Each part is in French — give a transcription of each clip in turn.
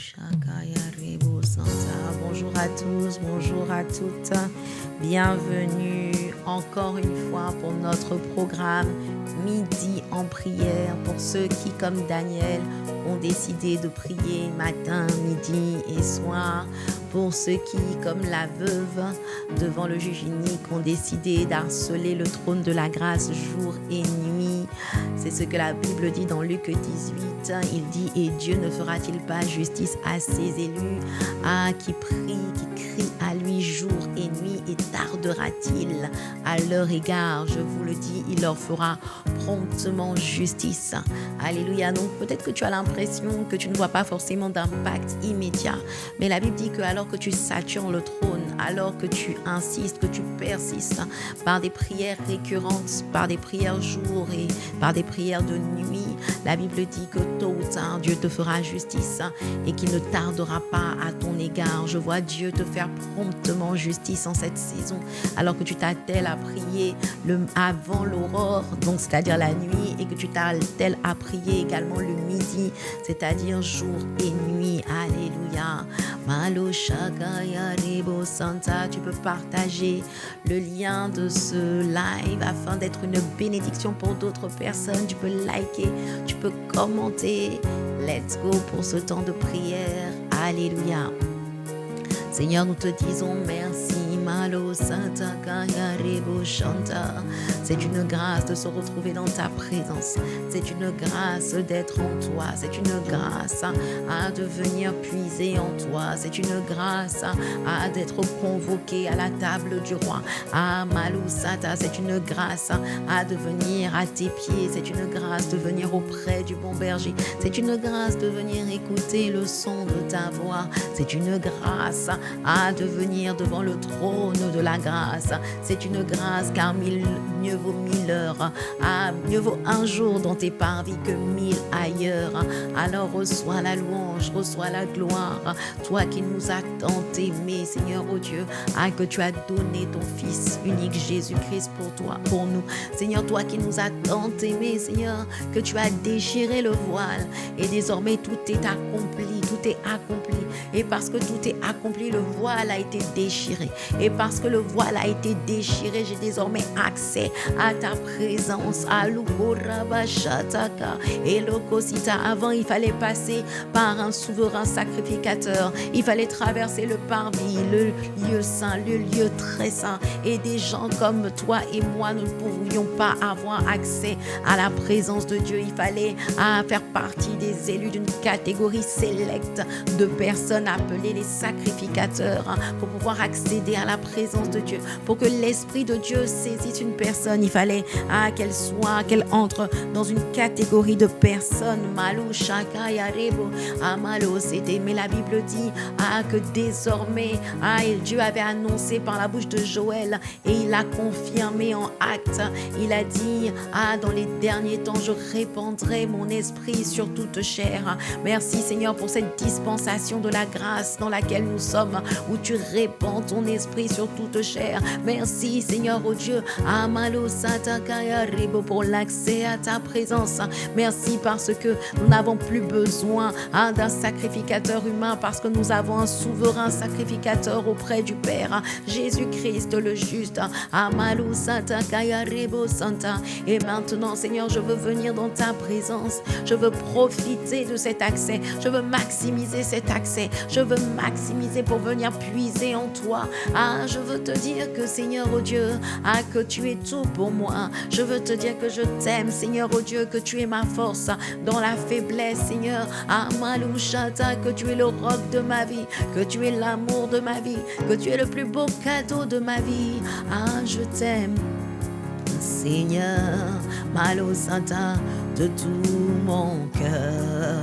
Shakaya Rebo Santa. Bonjour à tous, bonjour à toutes. Bienvenue encore une fois pour notre programme Midi en prière. Pour ceux qui, comme Daniel, ont décidé de prier matin, midi et soir. Pour ceux qui, comme la veuve devant le juge unique, ont décidé d'harceler le trône de la grâce jour et nuit. C'est ce que la Bible dit dans Luc 18. Il dit « Et Dieu ne fera-t-il pas justice à ses élus, qui prient, qui crient à lui jour et nuit, et tardera-t-il à leur égard ?» Je vous le dis, il leur fera promptement justice. Alléluia. Donc peut-être que tu as l'impression que tu ne vois pas forcément d'impact immédiat, mais la Bible dit que alors que tu satures le trône, alors que tu insistes, que tu persistes par des prières récurrentes, par des prières jour et par des prières de nuit, la Bible dit que tôt ou tard, Dieu te fera justice et qu'il ne tardera pas à ton égard. Je vois Dieu te faire promptement justice en cette saison, alors que tu t'attelles à prier avant l'aurore, donc c'est-à-dire la nuit, et que tu t'attelles à prier également le midi, c'est-à-dire jour et nuit. Alléluia. Malo Shakaya Rebo Santa. Tu peux partager le lien de ce live afin d'être une bénédiction pour d'autres personnes. Tu peux liker, tu peux commenter. Let's go pour ce temps de prière. Alléluia. Seigneur, nous te disons merci. Malo Santa Kaya Rebo Shanta. C'est une grâce de se retrouver dans ta présence. C'est une grâce d'être en toi. C'est une grâce de venir puiser en toi. C'est une grâce d'être convoqué à la table du roi. Malo Santa, c'est une grâce de venir à tes pieds. C'est une grâce de venir auprès du bon berger. C'est une grâce de venir écouter le son de ta voix. C'est une grâce de venir devant le trône de la grâce. C'est une grâce car mieux vaut 1000 heures, mieux vaut un jour dans tes parvis que 1000 ailleurs. Alors reçois la louange, reçois la gloire, toi qui nous as tant aimés, Seigneur, oh Dieu, que tu as donné ton Fils unique Jésus-Christ pour nous. Seigneur, toi qui nous as tant aimés, Seigneur, que tu as déchiré le voile et désormais tout est accompli, tout est accompli. Et parce que tout est accompli, le voile a été déchiré. Et parce que le voile a été déchiré, j'ai désormais accès à ta présence. Avant, il fallait passer par un souverain sacrificateur. Il fallait traverser le parvis, le lieu saint, le lieu très saint. Et des gens comme toi et moi, nous ne pouvions pas avoir accès à la présence de Dieu. Il fallait faire partie des élus d'une catégorie sélecte de personnes appelées les sacrificateurs pour pouvoir accéder à la présence de Dieu. Pour que l'Esprit de Dieu saisisse une personne, il fallait qu'elle entre dans une catégorie de personnes. Malo Shakaya Rebo Amalo c'était. Mais la Bible dit que désormais Dieu avait annoncé par la bouche de Joël et il a confirmé en acte. Il a dit dans les derniers temps je répandrai mon esprit sur toute chair. Merci Seigneur pour cette dispensation de la grâce dans laquelle nous sommes, où tu répands ton esprit sur toute chair. Merci Seigneur, oh Dieu, Amalo Satakaya Rebo, pour l'accès à ta présence. Merci parce que nous n'avons plus besoin d'un sacrificateur humain, parce que nous avons un souverain sacrificateur auprès du Père, Jésus-Christ le juste. Amalo Satakaya Rebo Santa. Et maintenant Seigneur, je veux venir dans ta présence. Je veux profiter de cet accès. Je veux maximiser cet accès. Je veux maximiser pour venir puiser en toi. Je veux te dire que Seigneur, oh Dieu, que tu es tout pour moi. Je veux te dire que je t'aime, Seigneur, oh Dieu, que tu es ma force dans la faiblesse, Seigneur. Amalouchata, que tu es le roc de ma vie, que tu es l'amour de ma vie, que tu es le plus beau cadeau de ma vie. Je t'aime, Seigneur, Malo Santa, de tout mon cœur,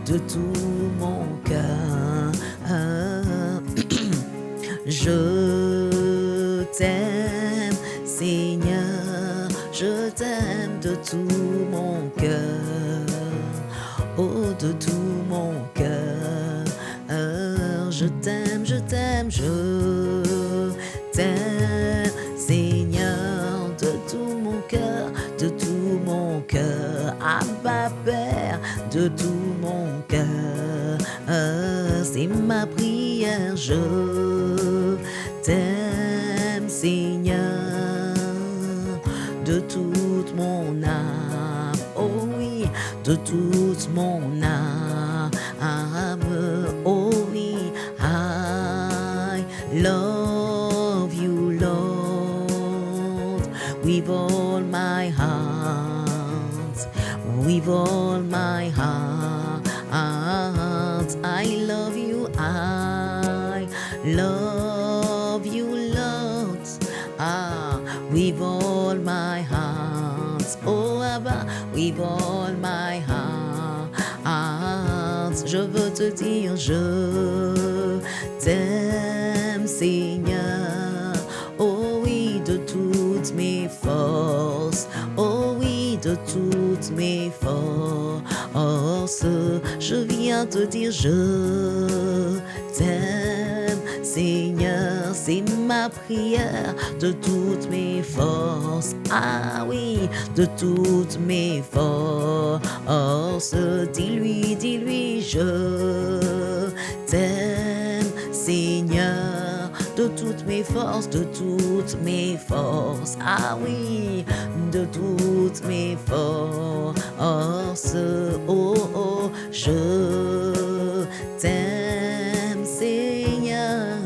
de tout mon cœur. Je t'aime, Seigneur, je t'aime de tout mon cœur, oh de tout mon cœur. Je t'aime, je t'aime, je t'aime, Seigneur, de tout mon cœur, de tout mon cœur. Abba Père, de tout mon cœur. c'est ma prière, je t'aime Seigneur de toute mon âme, oh oui, de toute mon âme, oh oui, I love you Lord with all my heart, with all my heart, I love you, I love you Lord, with all my heart, oh Abba, with all my heart, je veux te dire, je t'aime Seigneur, oh oui, de toutes mes forces, oh oui, de toutes mes forces, je viens te dire, je t'aime Seigneur, c'est ma prière de toutes mes forces, ah oui, de toutes mes forces, dis-lui, je t'aime Seigneur, de toutes mes forces, de toutes mes forces, ah oui, de toutes mes forces, oh oh, je t'aime Seigneur,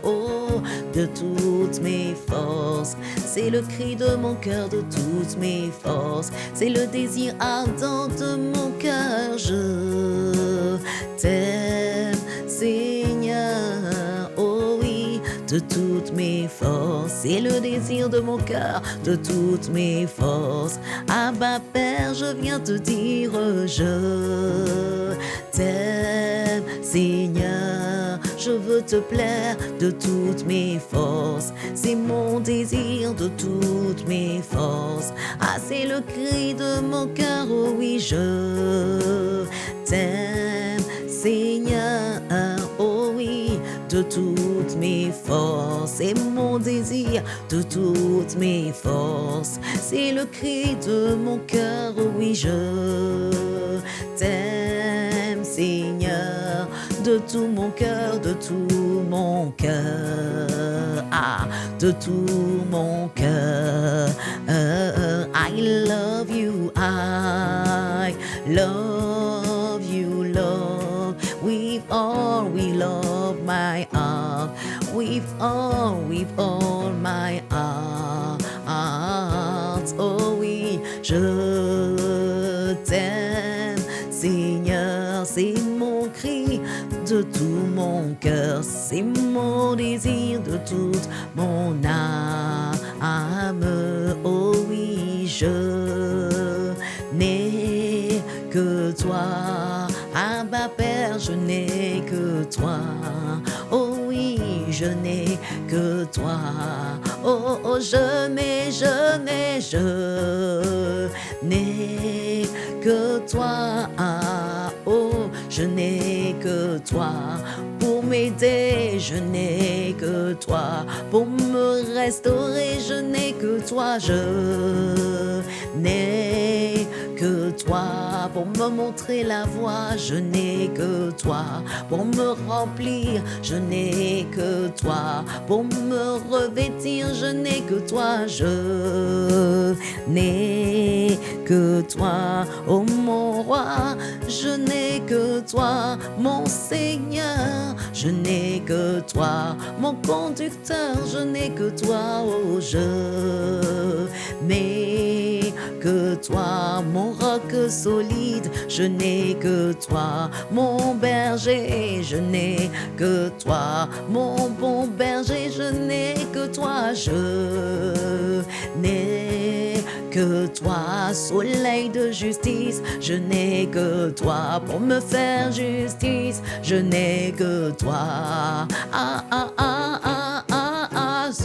oh, de toutes mes forces, c'est le cri de mon cœur, de toutes mes forces, c'est le désir ardent de mon cœur, je t'aime Seigneur, oh oui, de toutes mes forces, c'est le désir de mon cœur, de toutes mes forces, Abba Père, je viens te dire, je t'aime Seigneur, je veux te plaire de toutes mes forces, c'est mon désir de toutes mes forces, c'est le cri de mon cœur, oh oui, je t'aime Seigneur, oh oui, de toutes mes forces, c'est mon désir de toutes mes forces, c'est le cri de mon cœur, oh oui, je t'aime Seigneur, de tout mon cœur, de tout mon cœur, de tout mon cœur, I love you, I love you, Lord, with all my heart, with all my heart, oh oui, je t'aime Seigneur, c'est mon cri de tout mon cœur, c'est mon désir de toute mon âme, oh oui, je n'ai que toi, Abba Père, je n'ai que toi, oh oui, je n'ai que toi, oh, oh, je n'ai que toi, oh, je n'ai que toi, pour m'aider, je n'ai que toi, pour me restaurer, je n'ai que toi, je n'ai que toi, pour me montrer la voie, je n'ai que toi, pour me remplir, je n'ai que toi, pour me revêtir, je n'ai que toi, je n'ai que toi, oh mon roi, je n'ai que toi, mon Seigneur, je n'ai que toi, mon conducteur, je n'ai que toi, oh je n'ai que toi, mon roc solide, je n'ai que toi, mon berger, je n'ai que toi, mon bon berger, je n'ai que toi, je n'ai que toi, soleil de justice, je n'ai que toi, pour me faire justice, je n'ai que toi,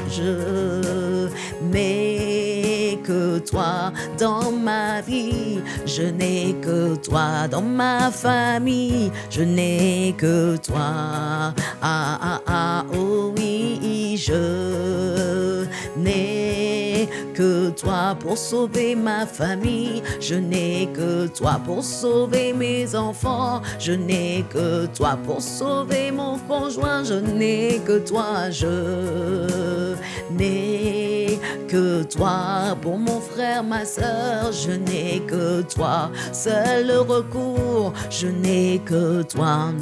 je n'ai que toi dans ma vie, je n'ai que toi dans ma famille, je n'ai que toi, oh oui, je n'ai que que toi pour sauver ma famille. Je n'ai que toi pour sauver mes enfants. Je n'ai que toi pour sauver mon conjoint. Je n'ai que toi, je n'ai que toi pour mon frère, ma soeur. Je n'ai que toi, seul recours. Je n'ai que toi.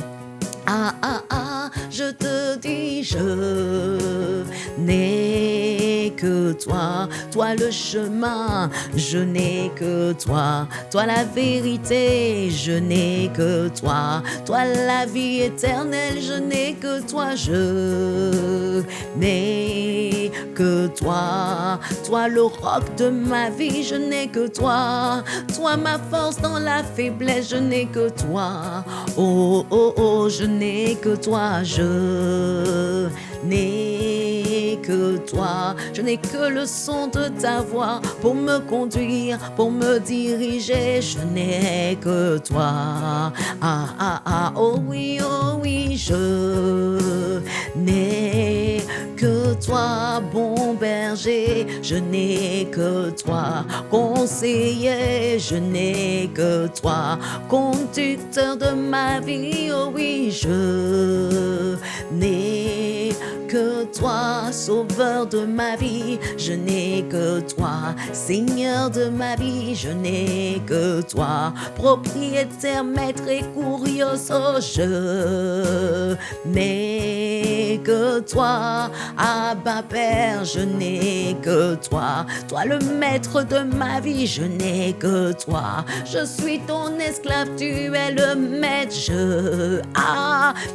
Ah, ah, ah, je te dis, je n'ai que toi, toi le chemin, je n'ai que toi, toi la vérité, je n'ai que toi, toi la vie éternelle, je n'ai que toi, je n'ai que toi, toi le roc de ma vie, je n'ai que toi, toi ma force dans la faiblesse, je n'ai que toi, oh, oh, oh, je n'ai que toi, je n'ai que toi, je n'ai que le son de ta voix pour me conduire, pour me diriger, je n'ai que toi, ah ah ah, oh oui, je n'ai que toi, bon berger, je n'ai que toi, conseiller, je n'ai que toi, conducteur de ma vie, oh oui, je n'ai que toi, sauveur de ma vie, je n'ai que toi, Seigneur de ma vie, je n'ai que toi, propriétaire, maître et curioso, je n'ai que toi, Abba Père, je n'ai que toi, toi le maître de ma vie, je n'ai que toi, je suis ton esclave, tu es le maître, je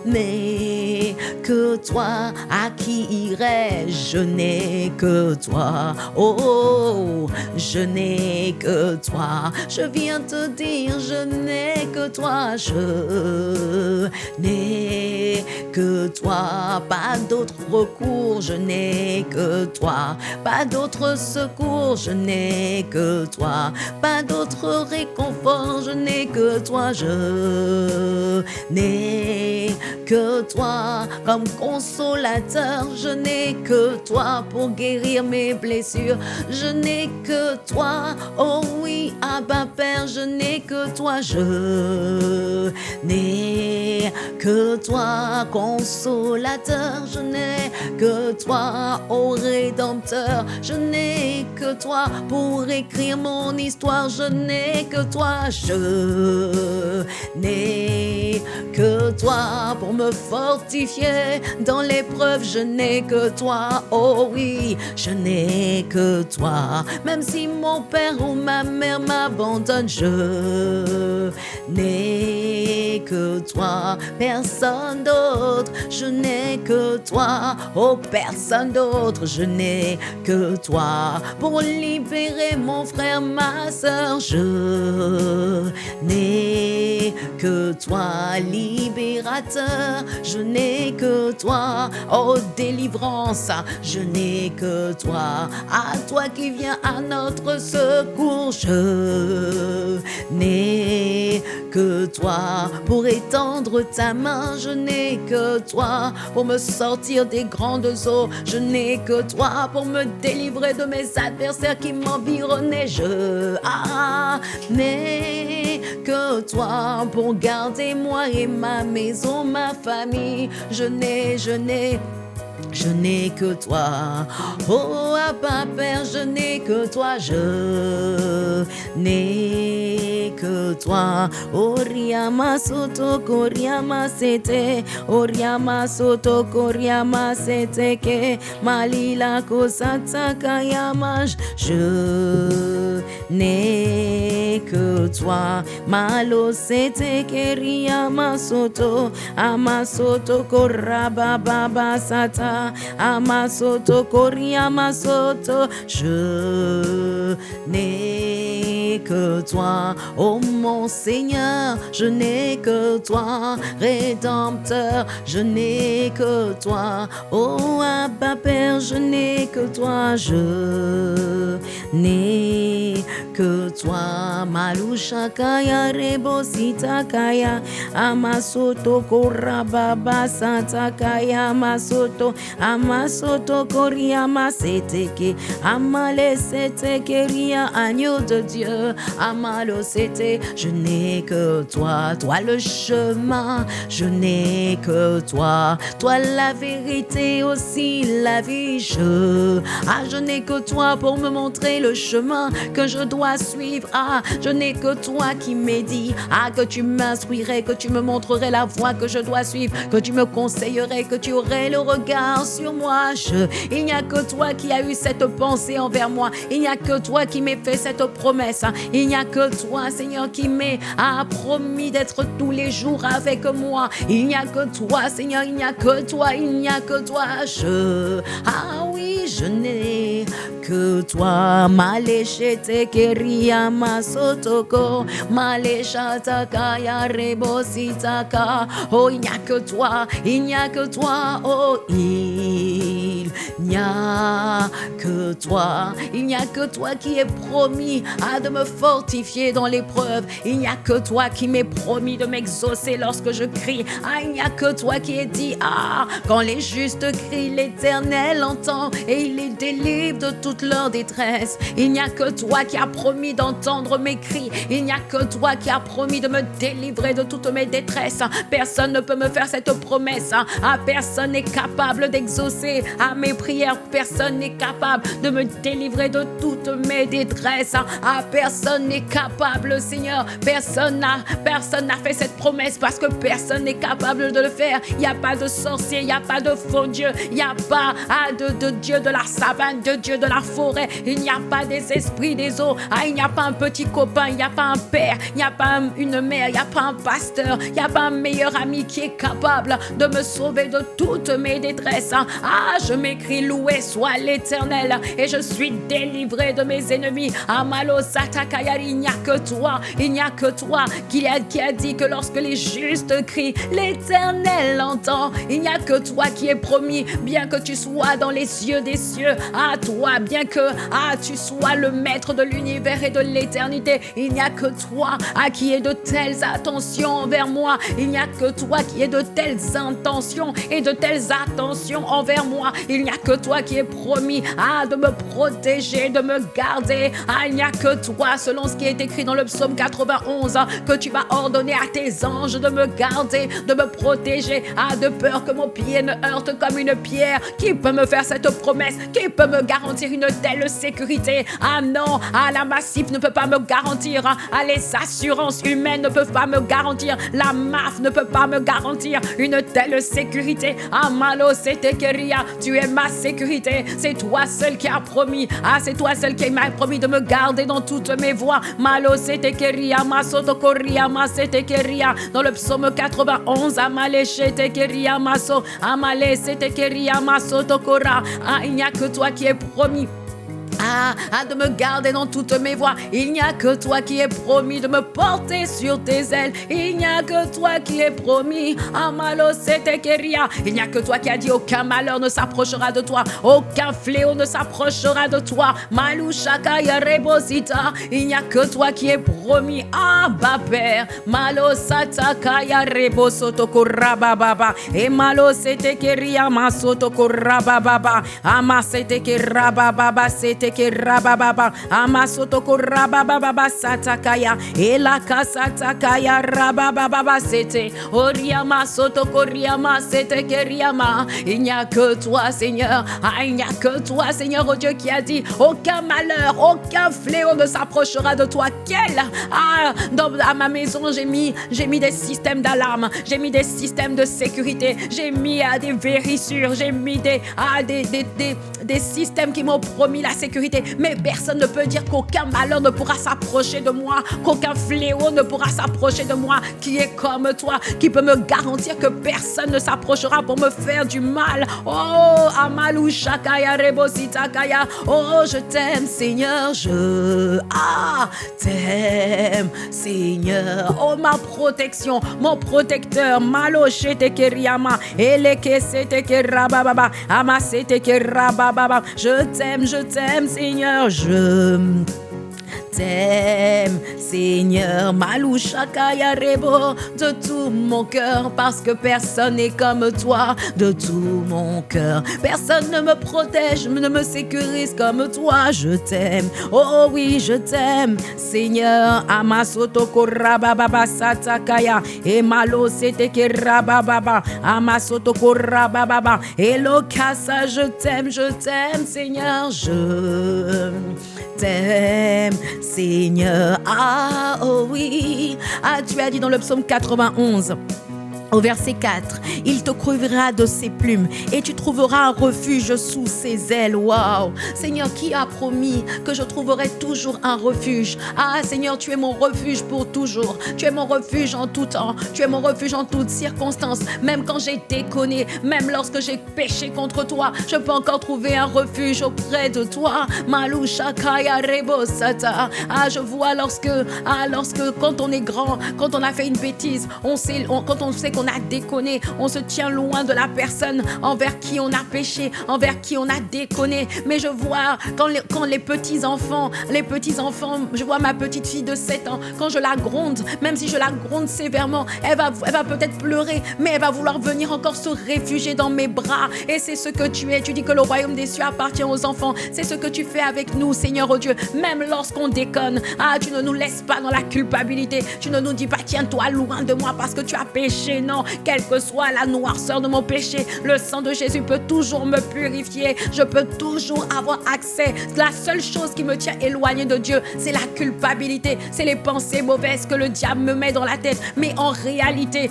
n'ai que toi, à qui irais-je, je n'ai que toi, oh, je n'ai que toi, je viens te dire, je n'ai que toi, je n'ai que toi, pas d'autre recours, je n'ai que toi, pas d'autre secours, je n'ai que toi, pas d'autre réconfort, je n'ai que toi, je n'ai que toi, comme consolateur, je n'ai que toi pour guérir mes blessures, je n'ai que toi, oh oui, Abba Père, je n'ai que toi, je n'ai que toi, consolateur, je n'ai que toi, ô Rédempteur, je n'ai que toi pour écrire mon histoire, je n'ai que toi, je n'ai que toi pour me fortifier dans l'épreuve, je n'ai que toi, oh oui, je n'ai que toi, même si mon père ou ma mère m'abandonne, je n'ai que toi, personne d'autre, je n'ai que toi, oh personne d'autre, je n'ai que toi, pour libérer mon frère, ma soeur, je n'ai que toi, libérateur, je n'ai que toi, oh délivrance, je n'ai que toi, à toi qui viens à notre secours, je n'ai que toi, pour étendre ta main, je n'ai que toi, pour me sortir des grandes eaux, je n'ai que toi, pour me délivrer de mes adversaires qui m'environnaient, je n'ai que toi, pour garder moi et ma maison, ma famille, je n'ai que toi, oh Abba Père, je n'ai que toi, je n'ai que toi, Oriama Soto Koriama Sete, Oriama Soto Koriama Sete Ke, Malila Kosata Kayama, je n'ai que toi, Malo Sete Keriama Soto, Amasoto Koraba Baba Sata, Amasoto Koriama Soto, je n'ai n'ai que toi, oh mon Seigneur, je n'ai que toi, Rédempteur, je n'ai que toi, oh Abba Père, je n'ai que toi, je n'ai que toi, Malusha Kaya Rebosita Kaya, Amasoto Korababa Santa Kaya Masoto, Amasoto Koria Maseteke, Amale Seteke Ria, agneau de Dieu, Amalo Sete, je n'ai que toi, toi le chemin, je n'ai que toi, toi la vérité aussi, la vie, je n'ai que toi pour me montrer le chemin que je dois suivre, je n'ai que toi qui m'ait dit, que tu m'instruirais, que tu me montrerais la voie que je dois suivre, que tu me conseillerais, que tu aurais le regard sur moi, il n'y a que toi qui as eu cette pensée envers moi, il n'y a que toi qui m'ait fait cette promesse, il n'y a que toi, Seigneur, qui m'ait promis d'être tous les jours avec moi, il n'y a que toi, Seigneur, il n'y a que toi, il n'y a que toi, oui, je n'ai que toi, Malechete Keria Masotoko, Malechata Kaya Rebositaka, oh, il n'y a que toi, il n'y a que toi, oh, il n'y a que toi, il n'y a que toi qui est promis de me fortifier dans l'épreuve, il n'y a que toi qui m'est promis de m'exaucer lorsque je crie, il n'y a que toi qui est dit, quand les justes crient, l'Éternel entend et il les délivre de toute leur détresse. Il n'y a que toi qui as promis d'entendre mes cris, il n'y a que toi qui as promis de me délivrer de toutes mes détresses. Personne ne peut me faire cette promesse, personne n'est capable d'exaucer mes prières, personne n'est capable de me délivrer de toutes mes détresses, personne n'est capable, Seigneur, personne n'a fait cette promesse parce que personne n'est capable de le faire. Il n'y a pas de sorcier, il n'y a pas de faux Dieu, il n'y a pas de Dieu de la savane, de Dieu de la forêt, il n'y a pas des esprits des eaux, il n'y a pas un petit copain, il n'y a pas un père, il n'y a pas une mère, il n'y a pas un pasteur, il n'y a pas un meilleur ami qui est capable de me sauver de toutes mes détresses. Je m'écris, loué soit l'Éternel et je suis délivré de mes ennemis. Amalo Satakayari, il n'y a que toi, il n'y a que toi qui a dit que lorsque les justes crient, l'Éternel entend. Il n'y a que toi qui est promis, bien que tu sois dans les cieux des cieux, toi, bien que tu sois le maître de l'univers et de l'éternité, il n'y a que toi qui ait de telles attentions envers moi, il n'y a que toi qui ait de telles intentions et de telles attentions envers moi, il n'y a que toi qui est promis de me protéger, de me garder, il n'y a que toi, selon ce qui est écrit dans le psaume 91, que tu vas ordonner à tes anges de me garder, de me protéger, de peur que mon pied ne heurte comme une pierre. Qui peut me faire cette promesse? Qui peut me garantir une telle sécurité? Non, la Massif ne peut pas me garantir, les assurances humaines ne peuvent pas me garantir, la MAF ne peut pas me garantir une telle sécurité. Malo Setekeria, tu es ma sécurité, c'est toi seul qui as promis, c'est toi seul qui m'a promis de me garder dans toutes mes voies. Malo Setekeria, Masotokoria, Masetekeria, dans le psaume 91, Amale Shetekeria, Maso, Amale Setekeria, Masotokora, il n'y a que toi qui es promis de me garder dans toutes mes voies. Il n'y a que toi qui es promis de me porter sur tes ailes. Il n'y a que toi qui es promis. Amalo Setekeria. Il n'y a que toi qui as dit aucun malheur ne s'approchera de toi, aucun fléau ne s'approchera de toi. Malushaka Yarebosita. Il n'y a que toi qui es promis. Abba Père. Malo Sataka Yarebosotokorababa. Et Malo Setekeria Masotokorababa. Amasetekerababa. Seteke rabababa, amasotoko rabababa satakaya, elaka satakaya rabababa sete, oriama sotoko riama seteke riama. Il n'y a que toi, Seigneur. Il n'y a que toi, Seigneur, oh Dieu, qui a dit aucun malheur, aucun fléau ne s'approchera de toi. À ma maison, j'ai mis des systèmes d'alarme, j'ai mis des systèmes de sécurité, j'ai mis des vérissures, j'ai mis des systèmes qui m'ont promis la sécurité. sécurité. Mais personne ne peut dire qu'aucun malheur ne pourra s'approcher de moi, qu'aucun fléau ne pourra s'approcher de moi, qui est comme toi, qui peut me garantir que personne ne s'approchera pour me faire du mal. Oh, Amalou Shakaya Rebosita Kaya. Oh, je t'aime, Seigneur, je t'aime, Seigneur. Oh, ma protection, mon protecteur. Malo Shete Keriama, Eleke Sete Kerababa, Ama Sete Kerababa. Je t'aime, Seigneur, je t'aime, Seigneur, Malouchakaya Rebo, de tout mon cœur, parce que personne n'est comme toi, de tout mon cœur. Personne ne me protège, ne me sécurise comme toi, je t'aime. Oh oui, je t'aime, Seigneur. Amasoto Korababa Satakaya, et Malo Seteke Rababa, Amasoto Korababa, et Lokasa, je t'aime, Seigneur, je t'aime, Seigneur. Ah, oh oui. Ah, tu as dit dans le psaume 91, au verset 4, il te couvrira de ses plumes et tu trouveras un refuge sous ses ailes. Waouh! Seigneur, qui a promis que je trouverai toujours un refuge? Ah, Seigneur, tu es mon refuge pour toujours. Tu es mon refuge en tout temps. Tu es mon refuge en toutes circonstances. Même quand j'ai déconné, même lorsque j'ai péché contre toi, je peux encore trouver un refuge auprès de toi. Maloucha Kaya Rebo Sata. Ah, je vois lorsque quand on est grand, quand on a fait une bêtise, quand on sait qu'on a déconné, on se tient loin de la personne envers qui on a péché, envers qui on a déconné. Mais je vois quand les petits-enfants, je vois ma petite fille de 7 ans, quand je la gronde, même si je la gronde sévèrement, elle va peut-être pleurer, mais elle va vouloir venir encore se réfugier dans mes bras. Et c'est ce que tu es. Tu dis que le royaume des cieux appartient aux enfants. C'est ce que tu fais avec nous, Seigneur, oh Dieu. Même lorsqu'on déconne, tu ne nous laisses pas dans la culpabilité. Tu ne nous dis pas, tiens-toi loin de moi parce que tu as péché. Non, quelle que soit la noirceur de mon péché, le sang de Jésus peut toujours me purifier. Je peux toujours avoir accès. La seule chose qui me tient éloignée de Dieu, c'est la culpabilité, c'est les pensées mauvaises que le diable me met dans la tête. Mais en réalité,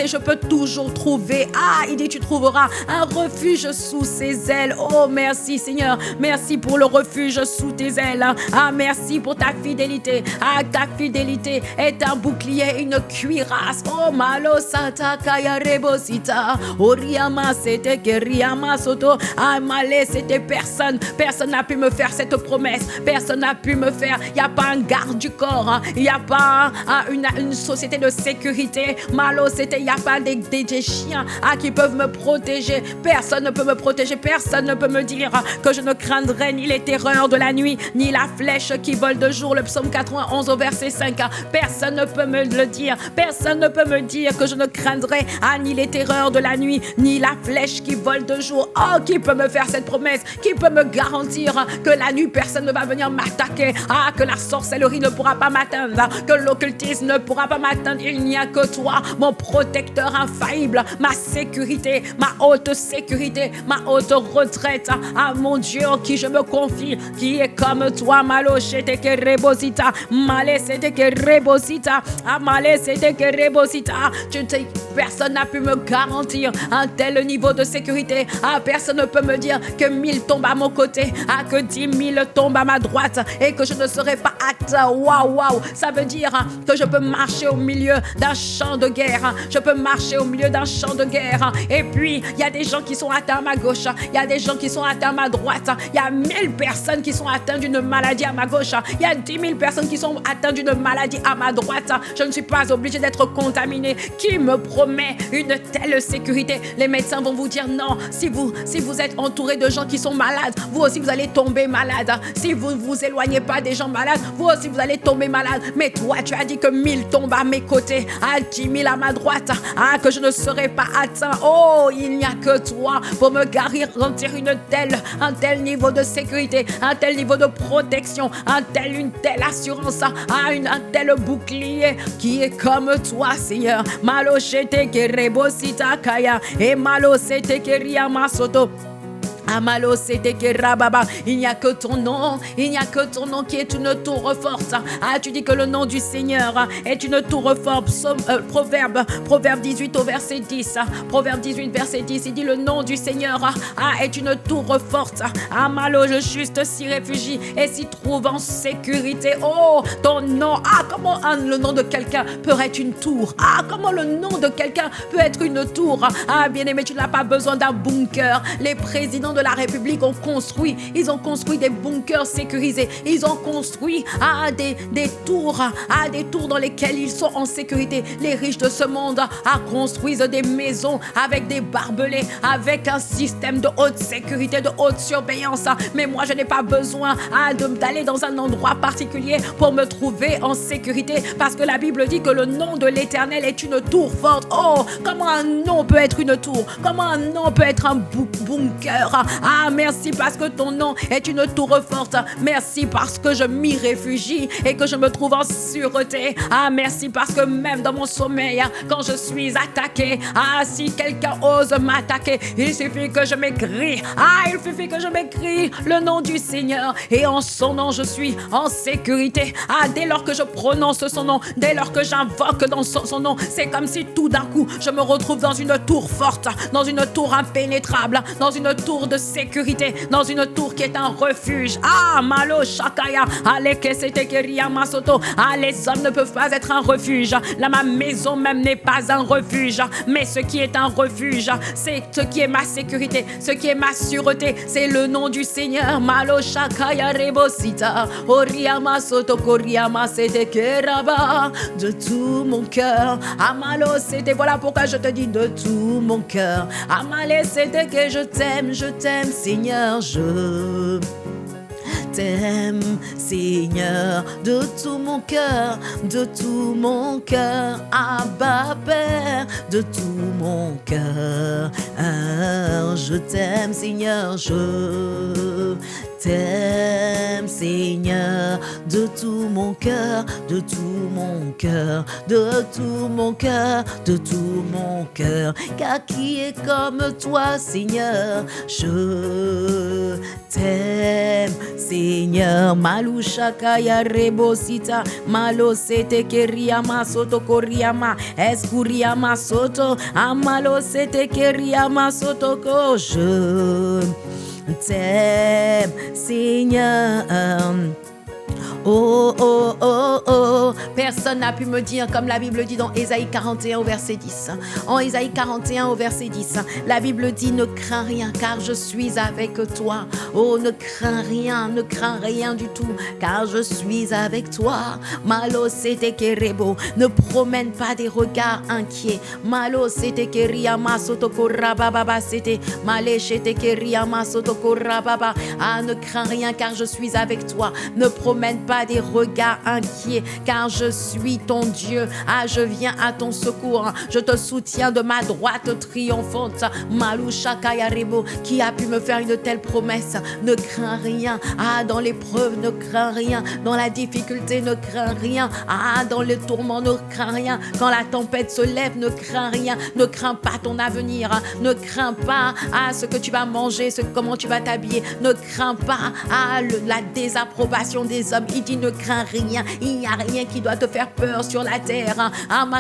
je peux toujours trouver. Il dit, tu trouveras un refuge sous ses ailes. Oh, merci Seigneur. Merci pour le refuge sous tes ailes. Merci pour ta fidélité. Ta fidélité est un bouclier, une cuirasse. Oh, malo sata kaya rebosita. Oriama c'était que riama soto. Malé c'était personne n'a pu me faire cette promesse. Personne n'a pu me faire. Il n'y a pas un garde du corps. Il n'y a pas une société de sécurité. Malo c'était, il n'y a pas des chiens qui peuvent me protéger. Personne ne peut me protéger. Personne ne peut me dire que je ne craindrai ni les terreurs de la nuit, ni la flèche qui vole de jour. Le psaume 91 au verset 5. Personne ne peut me le dire. Personne ne peut me dire que je ne craindrai ni les terreurs de la nuit, ni la flèche qui vole de jour. Oh, qui peut me faire cette promesse? Qui peut me garantir que la nuit, personne ne va venir m'attaquer? Que la sorcellerie ne pourra pas m'atteindre, que l'occultisme ne pourra pas m'atteindre. Il n'y a que toi, mon protecteur infaillible, ma sécurité, ma haute sécurité, ma haute retraite. Mon Dieu en qui je me confie, qui est comme toi. Malo c'était que rebosita, malé c'était que rebosita, malé c'était que rebosita. Personne n'a pu me garantir un tel niveau de sécurité. Personne ne peut me dire que 1000 tombent à mon côté, que 10 000 tombent à ma droite et que je ne serai pas atteint. Waouh, ça veut dire que je peux marcher au milieu d'un champ de guerre. Je peux marcher au milieu d'un champ de guerre. Et puis, il y a des gens qui sont atteints à ma gauche. Il y a des gens qui sont atteints à ma droite. Il y a 1000 personnes qui sont atteintes d'une maladie à ma gauche. Il y a 10 000 personnes qui sont atteintes d'une maladie à ma droite. Je ne suis pas obligée d'être contaminée. Qui me promet une telle sécurité? Les médecins vont vous dire non. Si vous êtes entouré de gens qui sont malades, vous aussi vous allez tomber malade. Si vous ne vous éloignez pas des gens malades, vous aussi vous allez tomber malade. Mais toi, tu as dit que 1000 tombent à mes côtés, 10 000 à ma droite, que je ne serai pas atteint. Oh, il n'y a que toi pour me garantir un tel niveau de sécurité, un tel niveau de protection, une telle assurance, un tel bouclier qui est comme toi, Seigneur. Malo shete que rebosita kaya et malo sete que riama soto. Amalo Seteke Rababa, il n'y a que ton nom, il n'y a que ton nom qui est une tour forte. Ah, tu dis que le nom du Seigneur est une tour forte. Proverbe 18 au verset 10. Proverbe 18 verset 10, il dit le nom du Seigneur est une tour forte. Amalo, le juste s'y réfugie et s'y trouve en sécurité. Oh, ton nom, comment le nom de quelqu'un peut être une tour? Comment le nom de quelqu'un peut être une tour? Bien-aimé, tu n'as pas besoin d'un bunker. Les présidents de la République ont construit des bunkers sécurisés. Ils ont construit des tours dans lesquelles ils sont en sécurité. Les riches de ce monde construisent des maisons avec des barbelés, avec un système de haute sécurité, de haute surveillance. Mais moi, je n'ai pas besoin d'aller dans un endroit particulier pour me trouver en sécurité, parce que la Bible dit que le nom de l'Éternel est une tour forte. Oh, comment un nom peut être une tour? Comment un nom peut être un bunker? Merci parce que ton nom est une tour forte. Merci parce que je m'y réfugie et que je me trouve en sûreté. Merci parce que même dans mon sommeil, quand je suis attaqué, si quelqu'un ose m'attaquer, il suffit que je m'écris. Il suffit que je m'écris le nom du Seigneur et en son nom je suis en sécurité. Dès lors que je prononce son nom, dès lors que j'invoque dans son nom, c'est comme si tout d'un coup je me retrouve dans une tour forte, dans une tour impénétrable, dans une tour de sécurité, dans une tour qui est un refuge. Malo Shakaya, Masoto. Les hommes ne peuvent pas être un refuge. Là, ma maison même n'est pas un refuge. Mais ce qui est un refuge, c'est ce qui est ma sécurité, ce qui est ma sûreté, c'est le nom du Seigneur. Malo Shakaya Rebosita, Oriama Soto Koriama Sete Keraba, de tout mon cœur. Amalo, c'était voilà pourquoi je te dis de tout mon cœur. Amale, c'était que je t'aime, Seigneur, je t'aime, Seigneur, de tout mon cœur, Abba Père, de tout mon cœur, je t'aime, Seigneur, je t'aime, Seigneur, de tout mon cœur, de tout mon cœur, de tout mon cœur, de tout mon cœur, car qui est comme toi, Seigneur, je t'aime, Seigneur. Malusha kaya rebosita, malo sete keriama soto koriama, eskuriama soto, amalo sete keriama soto ko, je t'aime, Seigneur. Oh, oh, oh, oh. Personne n'a pu me dire, comme la Bible dit dans Ésaïe 41 au verset 10. En Ésaïe 41 au verset 10, la Bible dit: ne crains rien car je suis avec toi. Oh, ne crains rien du tout car je suis avec toi. Malo sete kerebo, ne promène pas des regards inquiets. Malo sete keriama sotoko rababa sete, malé sete keriama sotoko rababa. Ne crains rien car je suis avec toi. Ne promène pas des regards inquiets, car je suis ton Dieu. Je viens à ton secours. Je te soutiens de ma droite triomphante. Malusha Kayarebo, qui a pu me faire une telle promesse? Ne crains rien. Dans l'épreuve, ne crains rien. Dans la difficulté, ne crains rien. Dans le tourment, ne crains rien. Quand la tempête se lève, ne crains rien. Ne crains pas ton avenir. Ne crains pas ce que tu vas manger, comment tu vas t'habiller. Ne crains pas la désapprobation des hommes. Il dit: ne crains rien, il n'y a rien qui doit te faire peur sur la terre.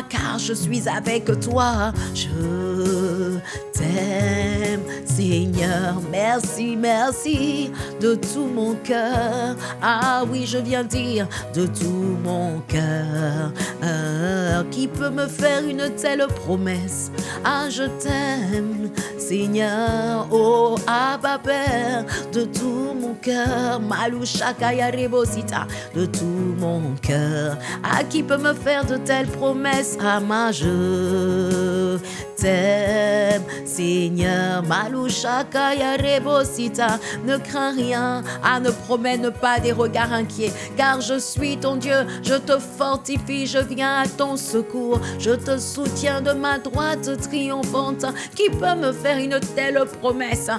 Car je suis avec toi. Je t'aime, Seigneur. Merci, merci de tout mon cœur. Oui, je viens dire de tout mon cœur. Qui peut me faire une telle promesse? Je t'aime, Seigneur. Oh, Abba Père, de tout mon cœur. Malusha Kaya Rebosita, de tout mon cœur. Qui peut me faire de telles promesses? Je t'aime, Seigneur. Malusha Kaya Rebosita, ne crains rien. Ne promène pas des regards inquiets, car je suis ton Dieu, je te fortifie, je viens à ton secours, je te soutiens de ma droite triomphante. Qui peut me faire une telle promesse,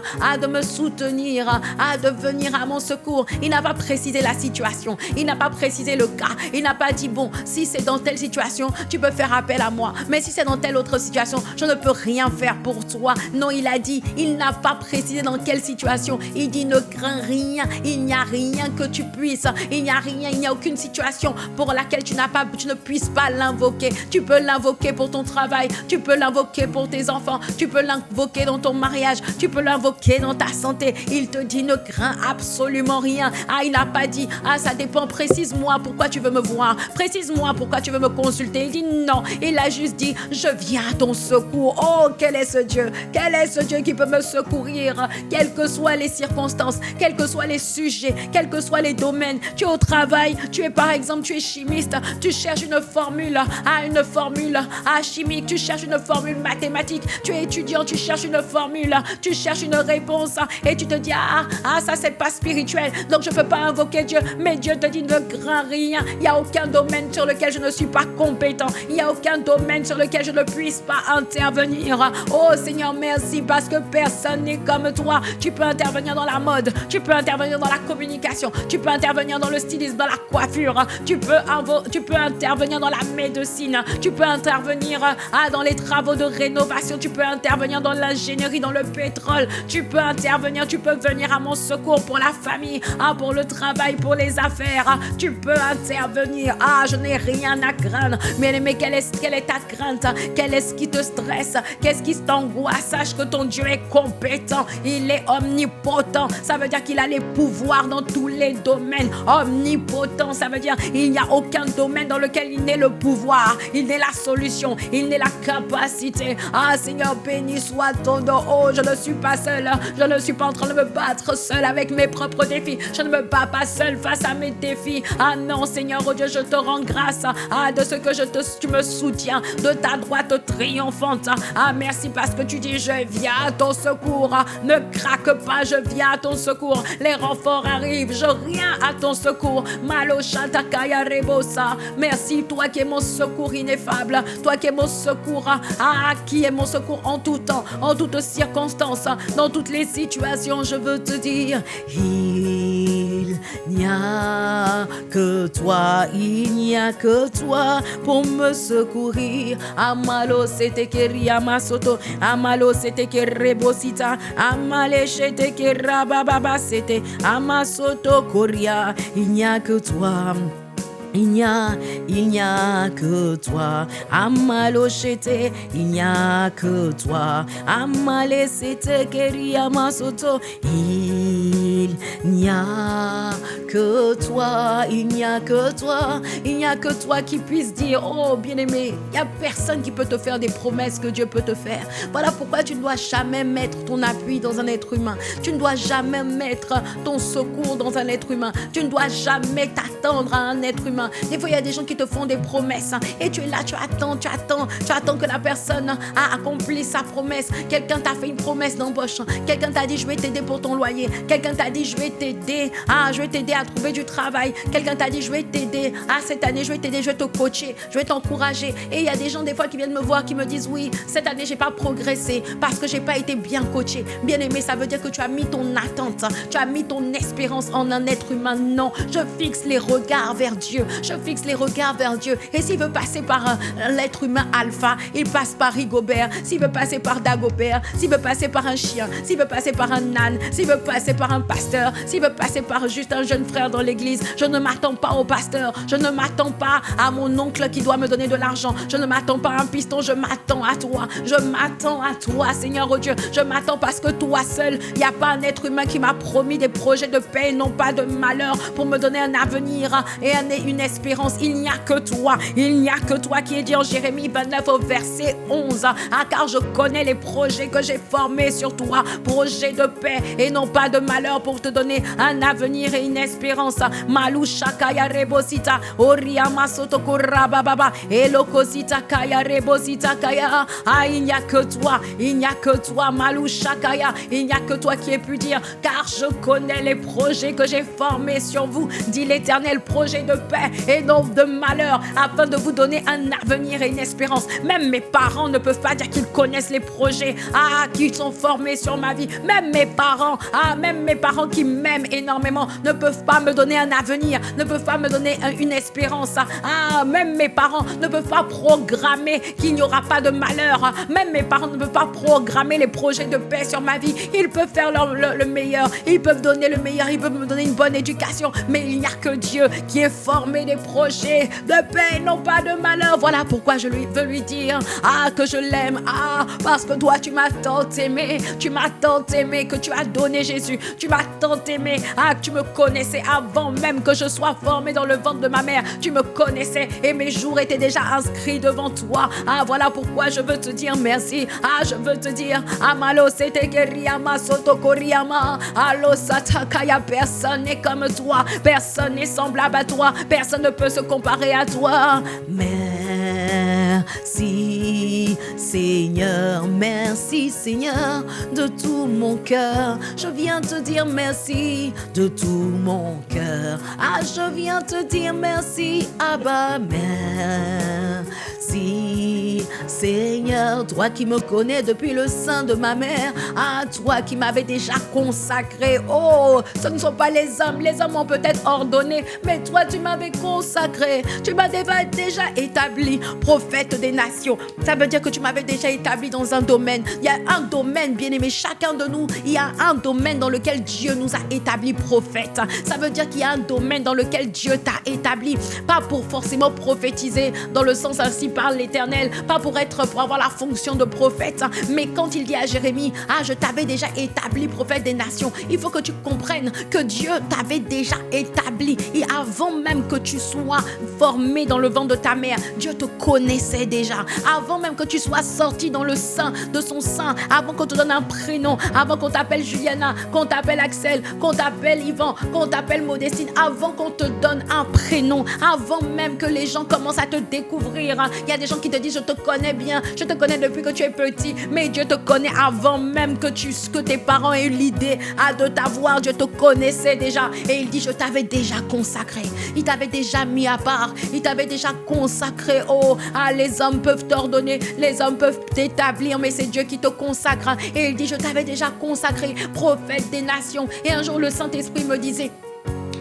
de me soutenir, de venir à mon secours? Il n'a pas précisé la situation, il n'a pas précisé le cas, il n'a pas dit bon, si c'est dans telle situation, tu peux faire appel à moi, mais si c'est dans telle autre situation, je ne peux rien faire pour toi. Non, il a dit, il n'a pas précisé dans quelle situation. Il dit ne crains rien, il n'y a rien que tu puisses, il n'y a rien, il n'y a aucune situation pour laquelle tu ne puisses pas l'invoquer. Tu peux l'invoquer pour ton travail, tu peux l'invoquer pour tes enfants, tu peux l'invoquer dans ton mariage, tu peux l'invoquer dans ta santé. Il te dit ne crains absolument rien. Il n'a pas dit ça dépend, précise-moi pourquoi tu veux me voir, précise-moi pourquoi tu veux me consulter. Il dit non, il a juste dit je viens à ton secours. Oh, quel est ce Dieu, quel est ce Dieu qui peut me secourir, quelles que soient les circonstances, quels que soient les sujets, quels que soient les domaines. Tu es au travail, tu es par exemple, tu es chimiste, tu cherches une formule chimique, tu cherches une formule mathématique, tu es étudiant, tu cherches une formule, tu cherches une réponse et tu te dis ça c'est pas spirituel, donc je peux pas invoquer Dieu. Mais Dieu te dit ne crains rien, il n'y a aucun domaine sur lequel je ne suis pas compétent, il n'y a aucun domaine sur lequel je ne puisse pas intervenir. Oh Seigneur, merci parce que personne n'est comme toi. Tu peux intervenir dans la mode, tu peux intervenir dans la communication, tu peux intervenir dans le stylisme, dans la coiffure, tu peux intervenir dans la médecine, tu peux intervenir dans les travaux de rénovation, tu peux intervenir dans l'ingénierie, dans le pétrole, tu peux intervenir, tu peux venir à mon secours pour la famille, pour le travail, pour les affaires, tu peux intervenir. Je n'ai rien à craindre. Bien-aimé, quelle est ta crainte? Quel est ce qui te stresse? Qu'est-ce qui t'angoisse? Sache que ton Dieu est compétent, il est omnipotent. Ça veut dire qu'il a les pouvoirs dans tous les domaines. Omnipotent, ça veut dire il n'y a aucun domaine dans lequel il n'est le pouvoir, il n'est la solution, il n'est la capacité. Seigneur, béni soit ton nom. Oh, je ne suis pas seul, je ne suis pas en train de me battre seul avec mes propres défis, je ne me bats pas seul face à mes défis. Non Seigneur, oh Dieu, je te rends grâce de ce que tu me soutiens de ta droite triomphante. Merci parce que tu dis je viens à ton secours, ne craque pas, je viens à ton secours, les renforts arrivent, je viens à ton secours. Malo Shantakaya Rebosa, merci toi qui es mon secours ineffable, toi qui es mon secours, qui est mon secours en tout temps, en toutes circonstances, dans toutes les situations. Je veux te dire, il n'y a que toi, il n'y a que toi pour me secourir. Amalo c'était que Amasoto, amalo c'était que Rebosita, amale c'était que Rabababa c'était Amasoto Korea. Il n'y a que toi. Il n'y a que toi, Amalochete, il n'y a que toi, Amalesete Keriamasoto, il n'y a que toi, il n'y a que toi, il n'y a que toi qui puisse dire, oh bien-aimé, il n'y a personne qui peut te faire des promesses que Dieu peut te faire. Voilà pourquoi tu ne dois jamais mettre ton appui dans un être humain, tu ne dois jamais mettre ton secours dans un être humain, tu ne dois jamais t'attendre à un être humain. Des fois, il y a des gens qui te font des promesses et tu es là, tu attends que la personne a accompli sa promesse. Quelqu'un t'a fait une promesse d'embauche, quelqu'un t'a dit je vais t'aider pour ton loyer, quelqu'un t'a dit je vais t'aider à trouver du travail, quelqu'un t'a dit je vais t'aider cette année, je vais t'aider, je vais te coacher, je vais t'encourager. Et il y a des gens des fois qui viennent me voir, qui me disent oui, cette année j'ai pas progressé parce que j'ai pas été bien coaché. Bien aimé, ça veut dire que tu as mis ton attente, tu as mis ton espérance en un être humain. Non, je fixe les regards vers Dieu, je fixe les regards vers Dieu. Et s'il veut passer par l'être humain alpha, il passe par Rigobert. S'il veut passer par Dagobert, s'il veut passer par un chien, s'il veut passer par un âne, s'il veut passer par un pasteur, s'il veut passer par juste un jeune frère dans l'église, je ne m'attends pas au pasteur, je ne m'attends pas à mon oncle qui doit me donner de l'argent, je ne m'attends pas à un piston, je m'attends à toi, je m'attends à toi, Seigneur oh Dieu, je m'attends parce que toi seul, il n'y a pas un être humain qui m'a promis des projets de paix, non pas de malheur, pour me donner un avenir et une espérance. Il n'y a que toi, il n'y a que toi qui est dit en Jérémie 29 au verset 11, car je connais les projets que j'ai formés sur toi, projets de paix et non pas de malheur, pour te donner un avenir et une espérance. Malusha kaya rebosita, oriama soto korababa, elokosita kaya rebosita kaya. Ah, il n'y a que toi, il n'y a que toi, Malusha kaya, il n'y a que toi qui ai pu dire, car je connais les projets que j'ai formés sur vous, dit l'Éternel, projet de paix et non de malheur, afin de vous donner un avenir et une espérance. Même mes parents ne peuvent pas dire qu'ils connaissent les projets qui sont formés sur ma vie. Même mes parents, même mes parents qui m'aiment énormément ne peuvent pas me donner un avenir, ne peuvent pas me donner une espérance. Même mes parents ne peuvent pas programmer qu'il n'y aura pas de malheur. Même mes parents ne peuvent pas programmer les projets de paix sur ma vie. Ils peuvent faire le meilleur, ils peuvent donner le meilleur, ils peuvent me donner une bonne éducation, mais il n'y a que Dieu qui ait formé des projets de paix, non pas de malheur. Voilà pourquoi je veux lui dire que je l'aime, parce que toi tu m'as tant aimé, que tu as donné Jésus, tu m'as tant aimé, que tu me connaissais avant même que je sois formé dans le ventre de ma mère, tu me connaissais et mes jours étaient déjà inscrits devant toi. Voilà pourquoi je veux te dire merci. Je veux te dire amalo c'était keriama soto koriama, allo satakaya, personne n'est comme toi, personne n'est semblable à toi, personne ne peut se comparer à toi. Merci Seigneur, merci Seigneur, de tout mon cœur, je viens te dire merci, de tout mon cœur, je viens te dire merci, Abba, merci Seigneur, toi qui me connais depuis le sein de ma mère, toi qui m'avais déjà consacré. Ce ne sont pas les hommes ont peut-être ordonné, mais toi tu m'avais consacré, tu m'as déjà établi prophète des nations. Ça veut dire que tu m'avais déjà établi dans un domaine. Il y a un domaine, bien aimé, chacun de nous, il y a un domaine dans lequel Dieu nous a établi prophète. Ça veut dire qu'il y a un domaine dans lequel Dieu t'a établi, pas pour forcément prophétiser dans le sens ainsi parle l'Éternel, pas pour avoir la fonction de prophète, mais quand il dit à Jérémie, je t'avais déjà établi prophète des nations, il faut que tu comprennes que Dieu t'avait déjà établi, et avant même que tu sois formé dans le ventre de ta mère, Dieu te connaissait déjà, avant même que tu sois sorti dans le sein de son sein, avant qu'on te donne un prénom, avant qu'on t'appelle Juliana, qu'on t'appelle Axel, qu'on t'appelle Yvan, qu'on t'appelle Modestine, avant qu'on te donne un prénom, avant même que les gens commencent à te découvrir. Il y a des gens qui te disent je te connais bien, je te connais depuis que tu es petit, mais Dieu te connaît avant même que tes parents aient eu l'idée de t'avoir. Dieu te connaissait déjà et il dit je t'avais déjà consacré, il t'avait déjà mis à part, il t'avait déjà consacré. Les hommes peuvent t'ordonner, les hommes peuvent t'établir, mais c'est Dieu qui te consacre, et il dit je t'avais déjà consacré prophète des nations. Et un jour le Saint-Esprit me disait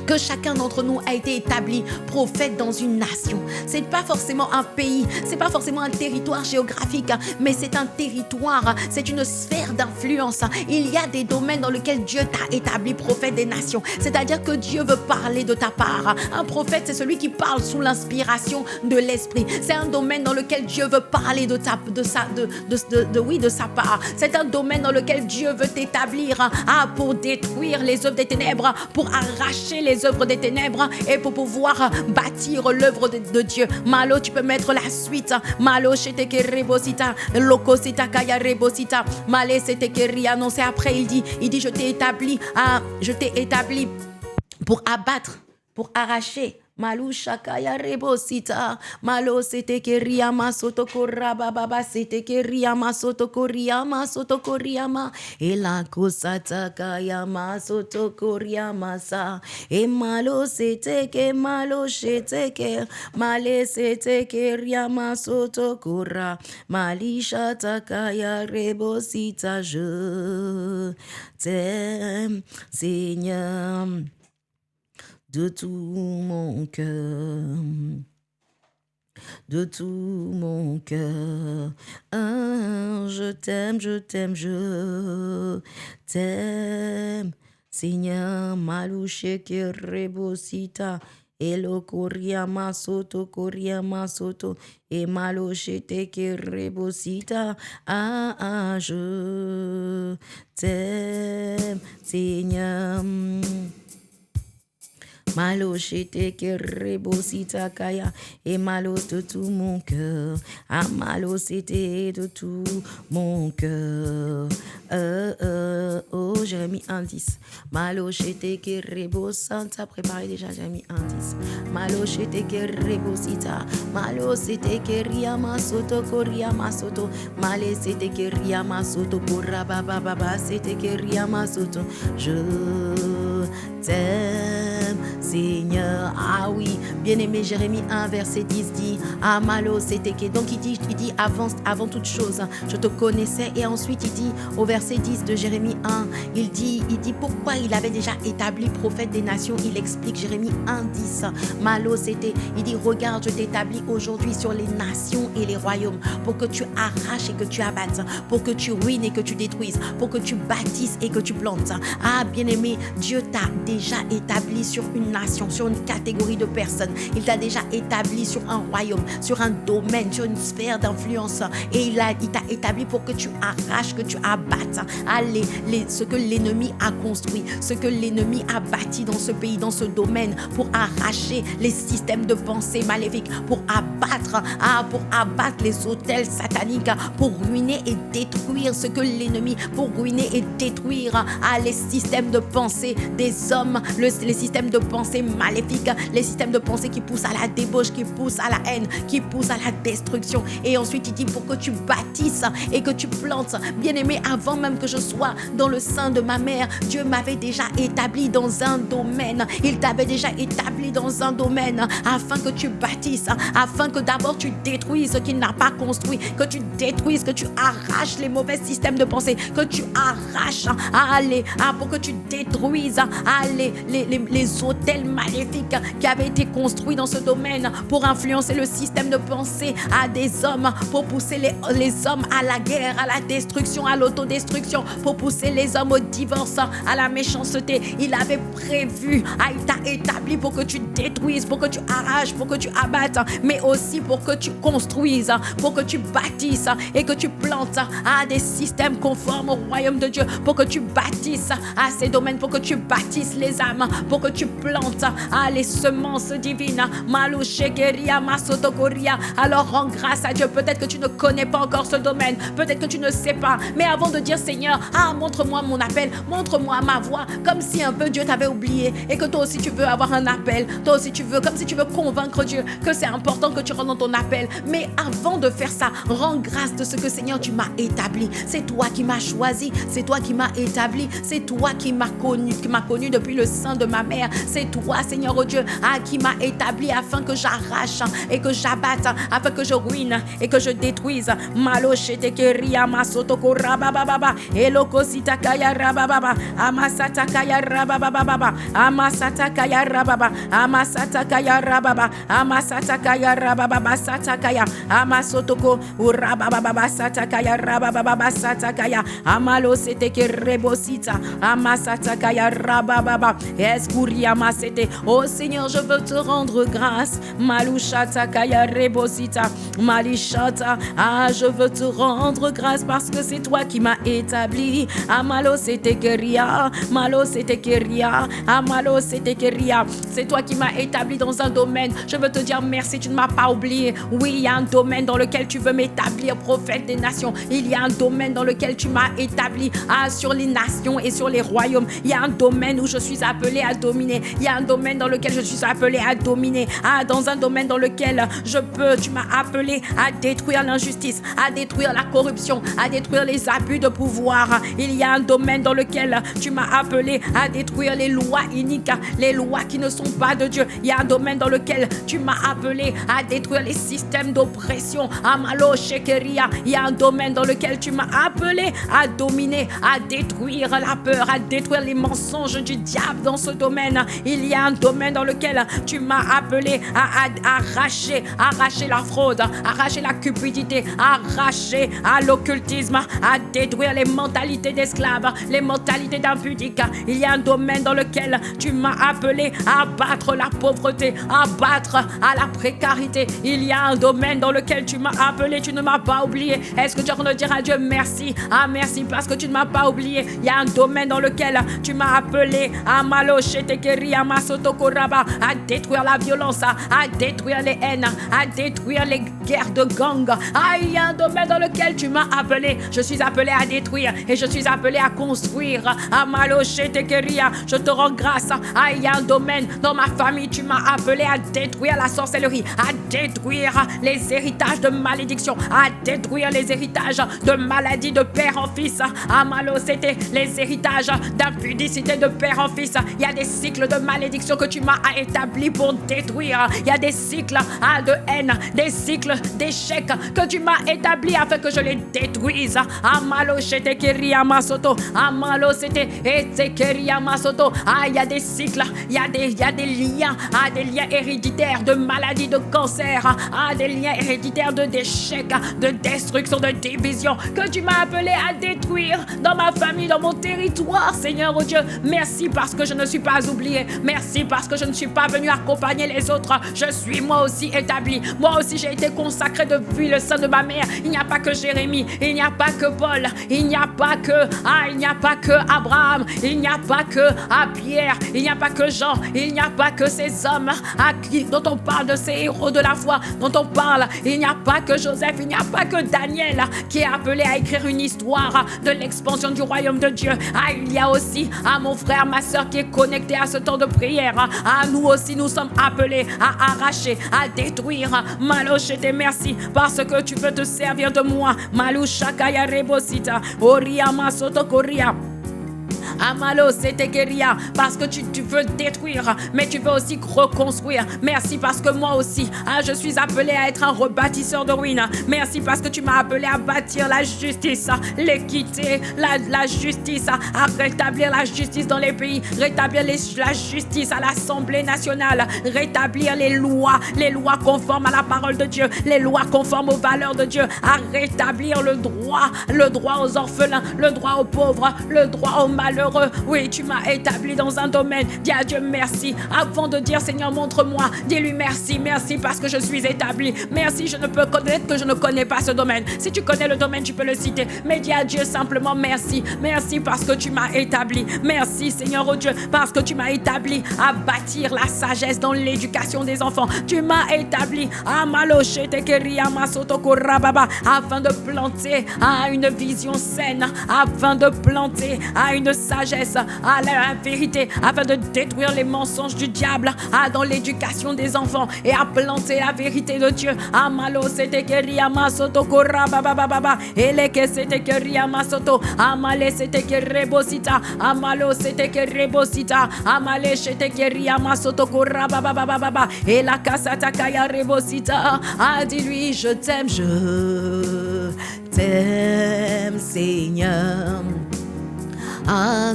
que chacun d'entre nous a été établi prophète dans une nation. C'est pas forcément un pays, c'est pas forcément un territoire géographique, mais c'est un territoire, c'est une sphère d'influence. Il y a des domaines dans lesquels Dieu t'a établi prophète des nations. C'est-à-dire que Dieu veut parler de ta part. Un prophète, c'est celui qui parle sous l'inspiration de l'Esprit. C'est un domaine dans lequel Dieu veut parler de sa part. C'est un domaine dans lequel Dieu veut t'établir pour détruire les œuvres des ténèbres, pour arracher les œuvres des ténèbres et pour pouvoir bâtir l'œuvre de Dieu. Malo, tu peux mettre la suite. Malo, sheteke rebosita, lokosita kaya rebosita, malé seteke riannoncé. Après, il dit, je t'ai établi pour abattre, pour arracher. Malusha kaya rebosita, malo sete ke riama soto koraba baba sete ke riama soto koriama soto koriama, ela kosata kaya ma soto koriama sa, e malo sete ke malo shete ke male sete ke riama soto kora, malisha takaya rebosita, je t'aime Seigneur de tout mon cœur, de tout mon cœur. Je t'aime, je t'aime, je t'aime. Seigneur, malouche que rebosita, elo koriama soto, et malouche te que rebosita. Je t'aime, Seigneur. Malo shete que rebosita kaya, et malo de tout mon cœur, malo c'était de tout mon cœur, oh Jérémie 1:10. Malo shete kerebo santa, préparez déjà Jérémie 1:10. Malo shete kerebo sita, malo sete keria masoto koria masoto, male sete keria masoto kora baba baba sete keria masoto. Je t'aime, Seigneur. Ah oui, bien-aimé, Jérémie 1, verset 10 dit, ah malo c'était que. Donc il dit avant toute chose, je te connaissais. Et ensuite il dit au verset 10 de Jérémie 1, il dit pourquoi il avait déjà établi prophète des nations. Il explique Jérémie 1, 10. Malo c'était, il dit regarde, je t'établis aujourd'hui sur les nations et les royaumes pour que tu arraches et que tu abattes, pour que tu ruines et que tu détruises, pour que tu bâtisses et que tu plantes. Ah bien-aimé, Dieu t'a déjà établi sur une nation, sur une catégorie de personnes. Il t'a déjà établi sur un royaume, sur un domaine, sur une sphère d'influence. Et il t'a établi pour que tu arraches, que tu abattes ce que l'ennemi a construit, ce que l'ennemi a bâti dans ce pays, dans ce domaine, pour arracher les systèmes de pensée maléfiques, pour abattre les autels sataniques, pour ruiner et détruire ce que l'ennemi, pour ruiner et détruire les systèmes de pensée des hommes, les systèmes de pensée maléfiques, les systèmes de pensée qui poussent à la débauche, qui poussent à la haine, qui poussent à la destruction. Et ensuite il dit pour que tu bâtisses et que tu plantes. Bien-aimé, avant même que je sois dans le sein de ma mère, Dieu m'avait déjà établi dans un domaine. Il t'avait déjà établi dans un domaine afin que tu bâtisses, afin que d'abord tu détruises ce qu'il n'a pas construit, que tu détruises, que tu arraches les mauvais systèmes de pensée, que tu arraches pour que tu détruises les autels maléfiques qui avaient été construits dans ce domaine pour influencer le système de pensée à des hommes, pour pousser les hommes à la guerre, à la destruction, à l'autodestruction, pour pousser les hommes au divorce, à la méchanceté. Il avait prévu, il t'a établi pour que tu détruises, pour que tu arraches, pour que tu abattes, mais aussi pour que tu construises, pour que tu bâtisses et que tu plantes des systèmes conformes au royaume de Dieu, pour que tu bâtisses ces domaines, pour que tu bâtisses les âmes, pour que tu plantes les semences divines. Alors rends grâce à Dieu. Peut-être que tu ne connais pas encore ce domaine, peut-être que tu ne sais pas, mais avant de dire Seigneur, montre-moi mon appel, montre-moi ma voix, comme si un peu Dieu t'avait oublié et que toi aussi tu veux avoir un appel, toi aussi tu veux, comme si tu veux convaincre Dieu que c'est important que tu rentres dans ton appel. Mais avant de faire ça, rends grâce de ce que Seigneur tu m'as établi. C'est toi qui m'as choisi, c'est toi qui m'as établi, c'est toi qui m'as connu depuis le sein de ma mère. C'est toi Seigneur oh Dieu qui m'a établi afin que j'arrache et que j'abatte, afin que je ruine et que je détruise. Malo shetekeria masotoko rabababa eloko sitakaya rabababa amasatakaya rabababa amasatakaya rababa amasatakaya rababa amasatakaya rabababa satakaya amasotoko urabababa satakaya rabababa satakaya amalo seteke rebosita amasatakaya rabababa eskuria masete. Oh Seigneur, je veux te rendre grâce. Malushata kaya rebosita malishata. Je veux te rendre grâce parce que c'est toi qui m'as établi. Amalo setekeria, malo setekeria, amalo setekeria. C'est toi qui m'as établi dans un domaine. Je veux te dire merci, tu ne m'as pas oublié. Oui, il y a un domaine dans lequel tu veux m'établir, prophète des nations. Il y a un domaine dans lequel tu m'as établi sur les nations et sur les royaumes. Il y a un domaine où je suis appelé à dominer. Il y a un domaine dans lequel je suis appelé à dominer. Dans un domaine dans lequel tu m'as appelé à détruire l'injustice, à détruire la corruption, à détruire les abus de pouvoir. Il y a un domaine dans lequel tu m'as appelé à détruire les lois iniques, les lois qui ne sont pas de Dieu. Il y a un domaine dans lequel tu m'as appelé à détruire les systèmes d'oppression. Amalo shekeria. Il y a un domaine dans lequel tu m'as appelé à dominer, à détruire la peur, à détruire les mensonges du diable dans ce domaine. Il y a un domaine dans lequel tu m'as appelé à arracher la fraude, arracher la cupidité, arracher l'occultisme, à détruire les mentalités d'esclaves, les mentalités d'impudiques. Il y a un domaine dans lequel tu m'as appelé à battre la pauvreté, à battre la précarité. Il y a un domaine dans lequel tu m'as appelé, tu ne m'as pas oublié. Est-ce que tu vas dire à Dieu merci? Merci parce que tu ne m'as pas oublié. Il y a un domaine dans lequel tu m'as appelé à malo shetekeria à détruire la violence, à détruire les haines, à détruire les guerres de gang. Il y a un domaine dans lequel tu m'as appelé. Je suis appelé à détruire et je suis appelé à construire. Je te rends grâce. Il y a un domaine dans ma famille, tu m'as appelé à détruire la sorcellerie, à détruire les héritages de malédiction, à détruire les héritages de maladie de père en fils. C'était les héritages d'impudicité de père en fils. Il y a des cycles de malédiction que tu m'as établis pour détruire. Il y a des cycles de haine, des cycles d'échecs que tu m'as établis afin que je les détruise. Il y a des cycles, il y a des liens, des liens héréditaires de maladies, de cancer, des liens héréditaires d'échecs, de destruction, de division que tu m'as appelé à détruire dans ma famille, dans mon territoire, Seigneur, oh Dieu. Merci parce que je ne suis pas oublié. Merci parce que je ne suis pas venu accompagner les autres. Je suis moi aussi établi. Moi aussi, j'ai été consacré depuis le sein de ma mère. Il n'y a pas que Jérémie, il n'y a pas que Paul, il n'y a pas que Abraham, il n'y a pas que Pierre, il n'y a pas que Jean, il n'y a pas que ces hommes dont on parle, de ces héros de la foi dont on parle. Il n'y a pas que Joseph, il n'y a pas que Daniel qui est appelé à écrire une histoire de l'expansion du royaume de Dieu. Il y a aussi mon frère, ma soeur qui est connecté à ce temps de prière. Nous aussi, nous sommes appelés à arracher, à détruire. Malochete, merci parce que tu veux te servir de moi. Malouchakaya rebosita, Oria masoto koria. Amalo, c'était guéria, parce que tu veux détruire, mais tu veux aussi reconstruire. Merci parce que moi aussi, je suis appelé à être un rebâtisseur de ruines. Merci parce que tu m'as appelé à bâtir la justice, l'équité, la justice, à rétablir la justice dans les pays, rétablir la justice à l'Assemblée nationale, rétablir les lois conformes à la parole de Dieu, les lois conformes aux valeurs de Dieu, à rétablir le droit aux orphelins, le droit aux pauvres, le droit aux malheureux. Oui, tu m'as établi dans un domaine. Dis à Dieu merci. Avant de dire Seigneur, montre-moi, dis-lui merci. Merci parce que je suis établi. Merci, je ne peux connaître que je ne connais pas ce domaine. Si tu connais le domaine, tu peux le citer. Mais dis à Dieu simplement merci. Merci parce que tu m'as établi. Merci Seigneur, oh Dieu, parce que tu m'as établi à bâtir la sagesse dans l'éducation des enfants. Tu m'as établi afin de planter une vision saine, afin de planter une sagesse, à la vérité, afin de détruire les mensonges du diable dans l'éducation des enfants et à planter la vérité de Dieu. Amalo c'était keria masoto korabababa, eleke c'était keria masoto, amale c'était kerebosita, amalo c'était kerebosita, amale c'était keria masoto korabababa, et la kasata kaya rebosita. Dis-lui je t'aime Seigneur.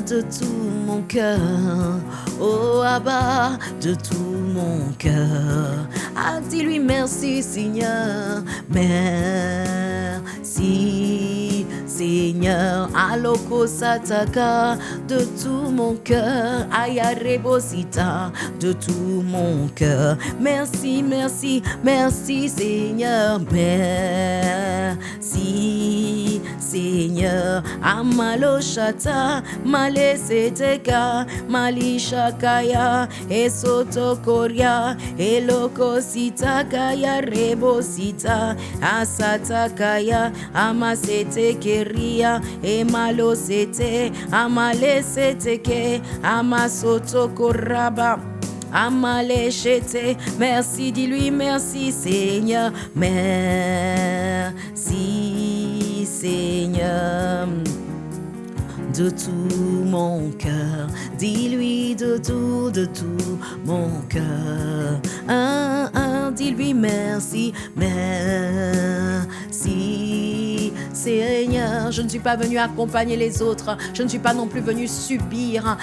De tout mon cœur, oh Abba, de tout mon cœur. Dis-lui merci Seigneur, merci Seigneur. Aloko sataka, de tout mon cœur, ayarebosita, de tout mon cœur. Merci, merci, merci Seigneur, merci Seigneur. Amaloshata, maleseteka, malishakaya, esotokoria, elokositakaya, rebosita, asatakaya, amasetekeria, emalosete, amaleseteke, amasotokoraba. Amalechete, merci, dis-lui merci Seigneur, merci Seigneur. De tout mon cœur, dis-lui de tout mon cœur. Dis-lui merci, merci Seigneur. Je ne suis pas venu accompagner les autres. Je ne suis pas non plus venu subir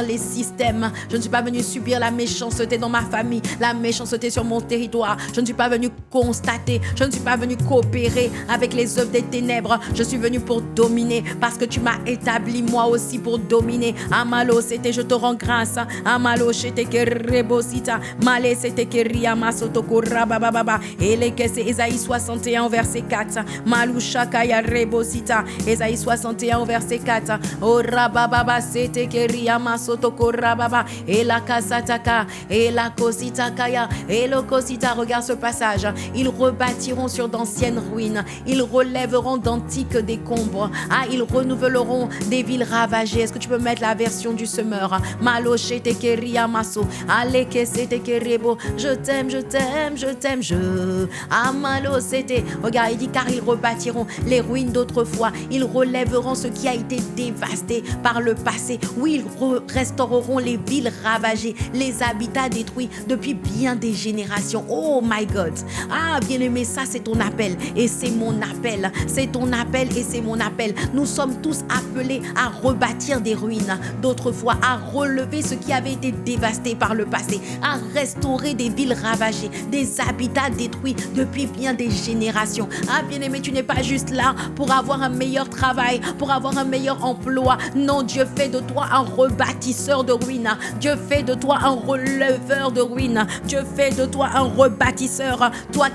les systèmes. Je ne suis pas venu subir la méchanceté dans ma famille, la méchanceté sur mon territoire. Je ne suis pas venu constater. Je ne suis pas venu coopérer avec les œuvres des ténèbres. Je suis venu pour dominer parce que tu m'as établi moi aussi pour dominer. Amalo, c'était je te rends grâce. Amalo, c'était que rebosita. Malé, c'était que riama sotokura bababa. Et les que c'est Ésaïe 61 verset 4. Malouchaka kaya rebosita. Ésaïe 61 au verset 4. Oh rababa sete keria masoto korababa. Et la kasataka. Et la kosita kaya. Et le kosita. Regarde ce passage. Ils rebâtiront sur d'anciennes ruines. Ils relèveront d'antiques décombres. Ah, ils renouveleront des villes ravagées. Est-ce que tu peux mettre la version du semeur? Malo shete keria maso. Aleke sete kerebo. Je t'aime, je t'aime, je t'aime, je. Amalo c'était. Regarde, il dit car ils rebâtiront les ruines d'autrefois. Ils relèveront ce qui a été dévasté par le passé. Oui, ils restaureront les villes ravagées, les habitats détruits depuis bien des générations. Oh my God. Ah, bien-aimé, ça c'est ton appel et c'est mon appel. C'est ton appel et c'est mon appel. Nous sommes tous appelés à rebâtir des ruines d'autrefois, à relever ce qui avait été dévasté par le passé, à restaurer des villes ravagées, des habitats détruits depuis bien des générations. Ah, bien-aimé, tu n'es pas juste là pour avoir un meilleur travail, pour avoir un meilleur emploi. Non, Dieu fait de toi un rebâtisseur de ruines. Dieu fait de toi un releveur de ruines. Dieu fait de toi un rebâtisseur. Toi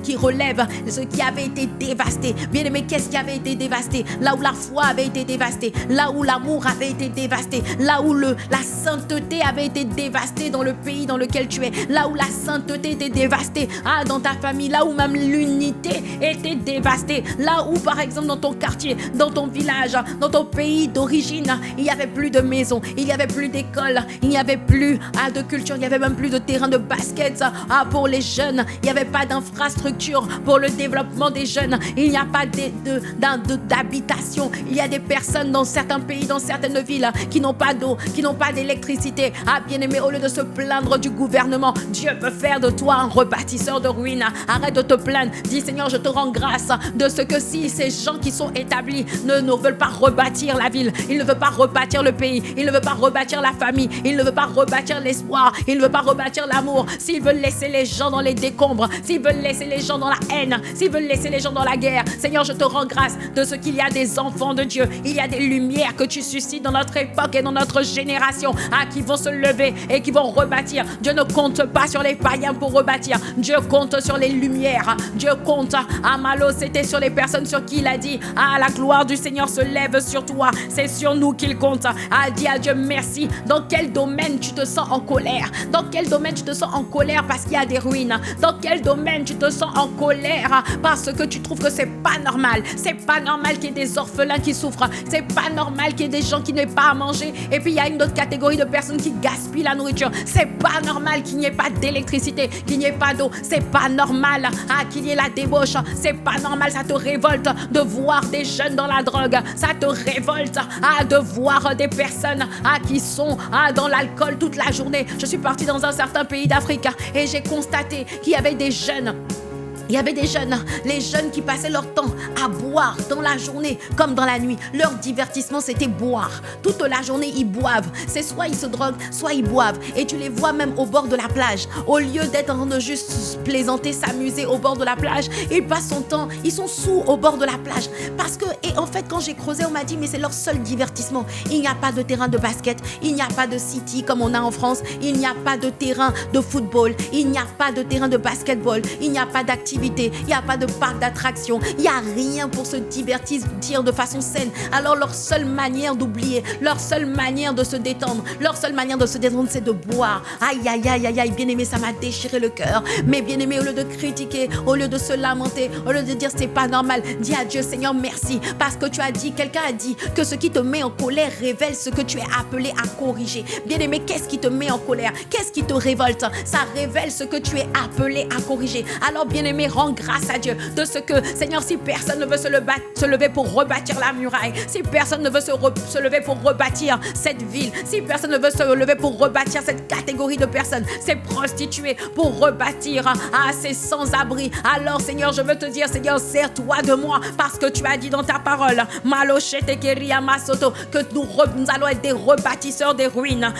qui relève ce qui avait été dévasté. Bien-aimé, qu'est-ce qui avait été dévasté? Là où la foi avait été dévastée, là où l'amour avait été dévasté, là où la sainteté avait été dévastée dans le pays dans lequel tu es, là où la sainteté était dévastée, ah, dans ta famille, là où même l'unité était dévastée, là où par exemple dans ton quartier, dans ton village, dans ton pays d'origine, il n'y avait plus de maisons, il n'y avait plus d'écoles, il n'y avait plus de culture, il n'y avait même plus de terrain de basket pour les jeunes, il n'y avait pas d'infrastructure pour le développement des jeunes, il n'y a pas d'habitation, il y a des personnes dans certains pays, dans certaines villes qui n'ont pas d'eau, qui n'ont pas d'électricité. Ah, bien-aimé, au lieu de se plaindre du gouvernement, Dieu veut faire de toi un rebâtisseur de ruines. Arrête de te plaindre. Dis, Seigneur, je te rends grâce de ce que si ces gens qui sont établis ne veulent pas rebâtir la ville, ils ne veulent pas rebâtir le pays, ils ne veulent pas rebâtir la famille, ils ne veulent pas rebâtir l'espoir, ils ne veulent pas rebâtir l'amour, s'ils veulent laisser les gens dans les décombres, s'ils veulent laisser les gens dans la haine, s'ils veulent laisser les gens dans la guerre, Seigneur, je te rends grâce de ce qu'il y a des enfants de Dieu, il y a des lumières que tu suscites dans notre époque et dans notre génération, qui vont se lever et qui vont rebâtir. Dieu ne compte pas sur les païens pour rebâtir, Dieu compte sur les lumières, Dieu compte, Malo, c'était sur les personnes sur qui il a dit, la gloire du Seigneur se lève sur toi, c'est sur nous qu'il compte. Dis à Dieu merci. Dans quel domaine tu te sens en colère? Dans quel domaine tu te sens en colère parce qu'il y a des ruines? Dans quel domaine tu te sens en colère parce que tu trouves que c'est pas normal? C'est pas normal qu'il y ait des orphelins qui souffrent, c'est pas normal qu'il y ait des gens qui n'aient pas à manger, et puis il y a une autre catégorie de personnes qui gaspillent la nourriture. C'est pas normal qu'il n'y ait pas d'électricité, qu'il n'y ait pas d'eau, c'est pas normal qu'il y ait la débauche, c'est pas normal. Ça te révolte de voir des jeunes dans la drogue, ça te révolte de voir des personnes qui sont dans l'alcool toute la journée. Je suis partie dans un certain pays d'Afrique et j'ai constaté qu'il y avait des jeunes. Il y avait des jeunes, les jeunes qui passaient leur temps à boire dans la journée comme dans la nuit. Leur divertissement, c'était boire. Toute la journée, ils boivent. C'est soit ils se droguent, soit ils boivent. Et tu les vois même au bord de la plage. Au lieu d'être en train de juste plaisanter, s'amuser au bord de la plage, ils passent son temps, ils sont sous au bord de la plage. Parce que, et en fait, quand j'ai creusé, on m'a dit, mais c'est leur seul divertissement. Il n'y a pas de terrain de basket, il n'y a pas de city comme on a en France, il n'y a pas de terrain de football, il n'y a pas de terrain de basketball, il n'y a pas d'activité. Il n'y a pas de parc d'attraction, il n'y a rien pour se divertir de façon saine. Alors leur seule manière d'oublier, leur seule manière de se détendre, c'est de boire. Aïe, aïe, aïe, aïe, aïe, bien-aimé, ça m'a déchiré le cœur. Mais bien-aimé, au lieu de critiquer, au lieu de se lamenter, au lieu de dire c'est pas normal, dis à Dieu, Seigneur, merci, parce que tu as dit, quelqu'un a dit que ce qui te met en colère révèle ce que tu es appelé à corriger. Bien-aimé, qu'est-ce qui te met en colère? Qu'est-ce qui te révolte? Ça révèle ce que tu es appelé à corriger. Alors bien-aimé, rends grâce à Dieu de ce que, Seigneur, si personne ne veut se lever pour rebâtir la muraille, si personne ne veut se lever pour rebâtir cette ville, si personne ne veut se lever pour rebâtir cette catégorie de personnes, ces prostituées, pour rebâtir ces sans-abri, alors Seigneur, je veux te dire, Seigneur, sers-toi de moi, parce que tu as dit dans ta parole, que nous allons être des rebâtisseurs des ruines.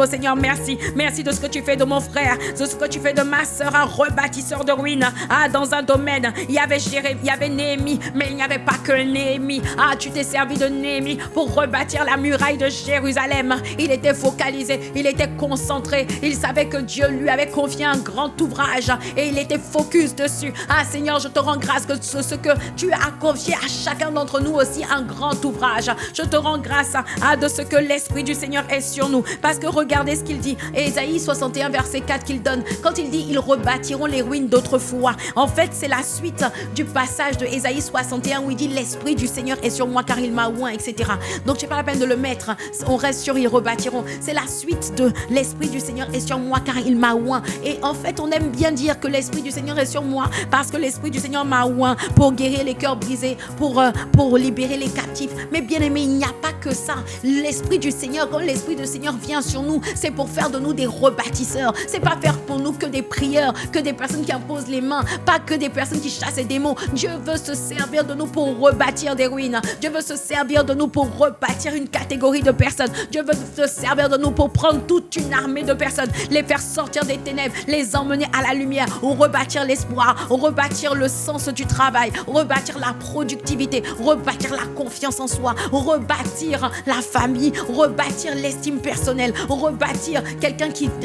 Seigneur, merci merci de ce que tu fais de mon frère, de ce que tu fais de ma sœur, un rebâtisseur de ruines. Ah, dans un domaine, il y avait Néhémie, mais il n'y avait pas que Néhémie. Ah, tu t'es servi de Néhémie pour rebâtir la muraille de Jérusalem. Il était focalisé, il était concentré, il savait que Dieu lui avait confié un grand ouvrage et il était focus dessus. Ah Seigneur, je te rends grâce que ce que tu as confié à chacun d'entre nous aussi un grand ouvrage. Je te rends grâce de ce que l'Esprit du Seigneur est sur nous. Parce que regardez ce qu'il dit, Ésaïe 61 verset 4 qu'il donne, quand il dit ils rebâtiront les ruines d'autrefois. En fait, c'est la suite du passage de Ésaïe 61 où il dit l'Esprit du Seigneur est sur moi car il m'a oint, etc. Donc c'est pas la peine de le mettre, on reste sur ils rebâtiront. C'est la suite de l'Esprit du Seigneur est sur moi car il m'a oint. Et en fait, on aime bien dire que l'Esprit du Seigneur est sur moi parce que l'Esprit du Seigneur m'a oint pour guérir les cœurs brisés, pour libérer les captifs. Mais bien aimé, il n'y a pas que ça. L'Esprit du Seigneur, quand l'Esprit du Seigneur vient sur nous, c'est pour faire de nous des rebâtisseurs. C'est pas faire pour nous que des prieurs, que des personnes qui imposent les mains, pas que des personnes qui chassent les démons. Dieu veut se servir de nous pour rebâtir des ruines. Dieu veut se servir de nous pour rebâtir une catégorie de personnes. Dieu veut se servir de nous pour prendre toute une armée de personnes, les faire sortir des ténèbres, les emmener à la lumière, ou rebâtir l'espoir, rebâtir le sens du travail, rebâtir la productivité, rebâtir la confiance en soi, rebâtir la famille, rebâtir l'estime personnelle, rebâtir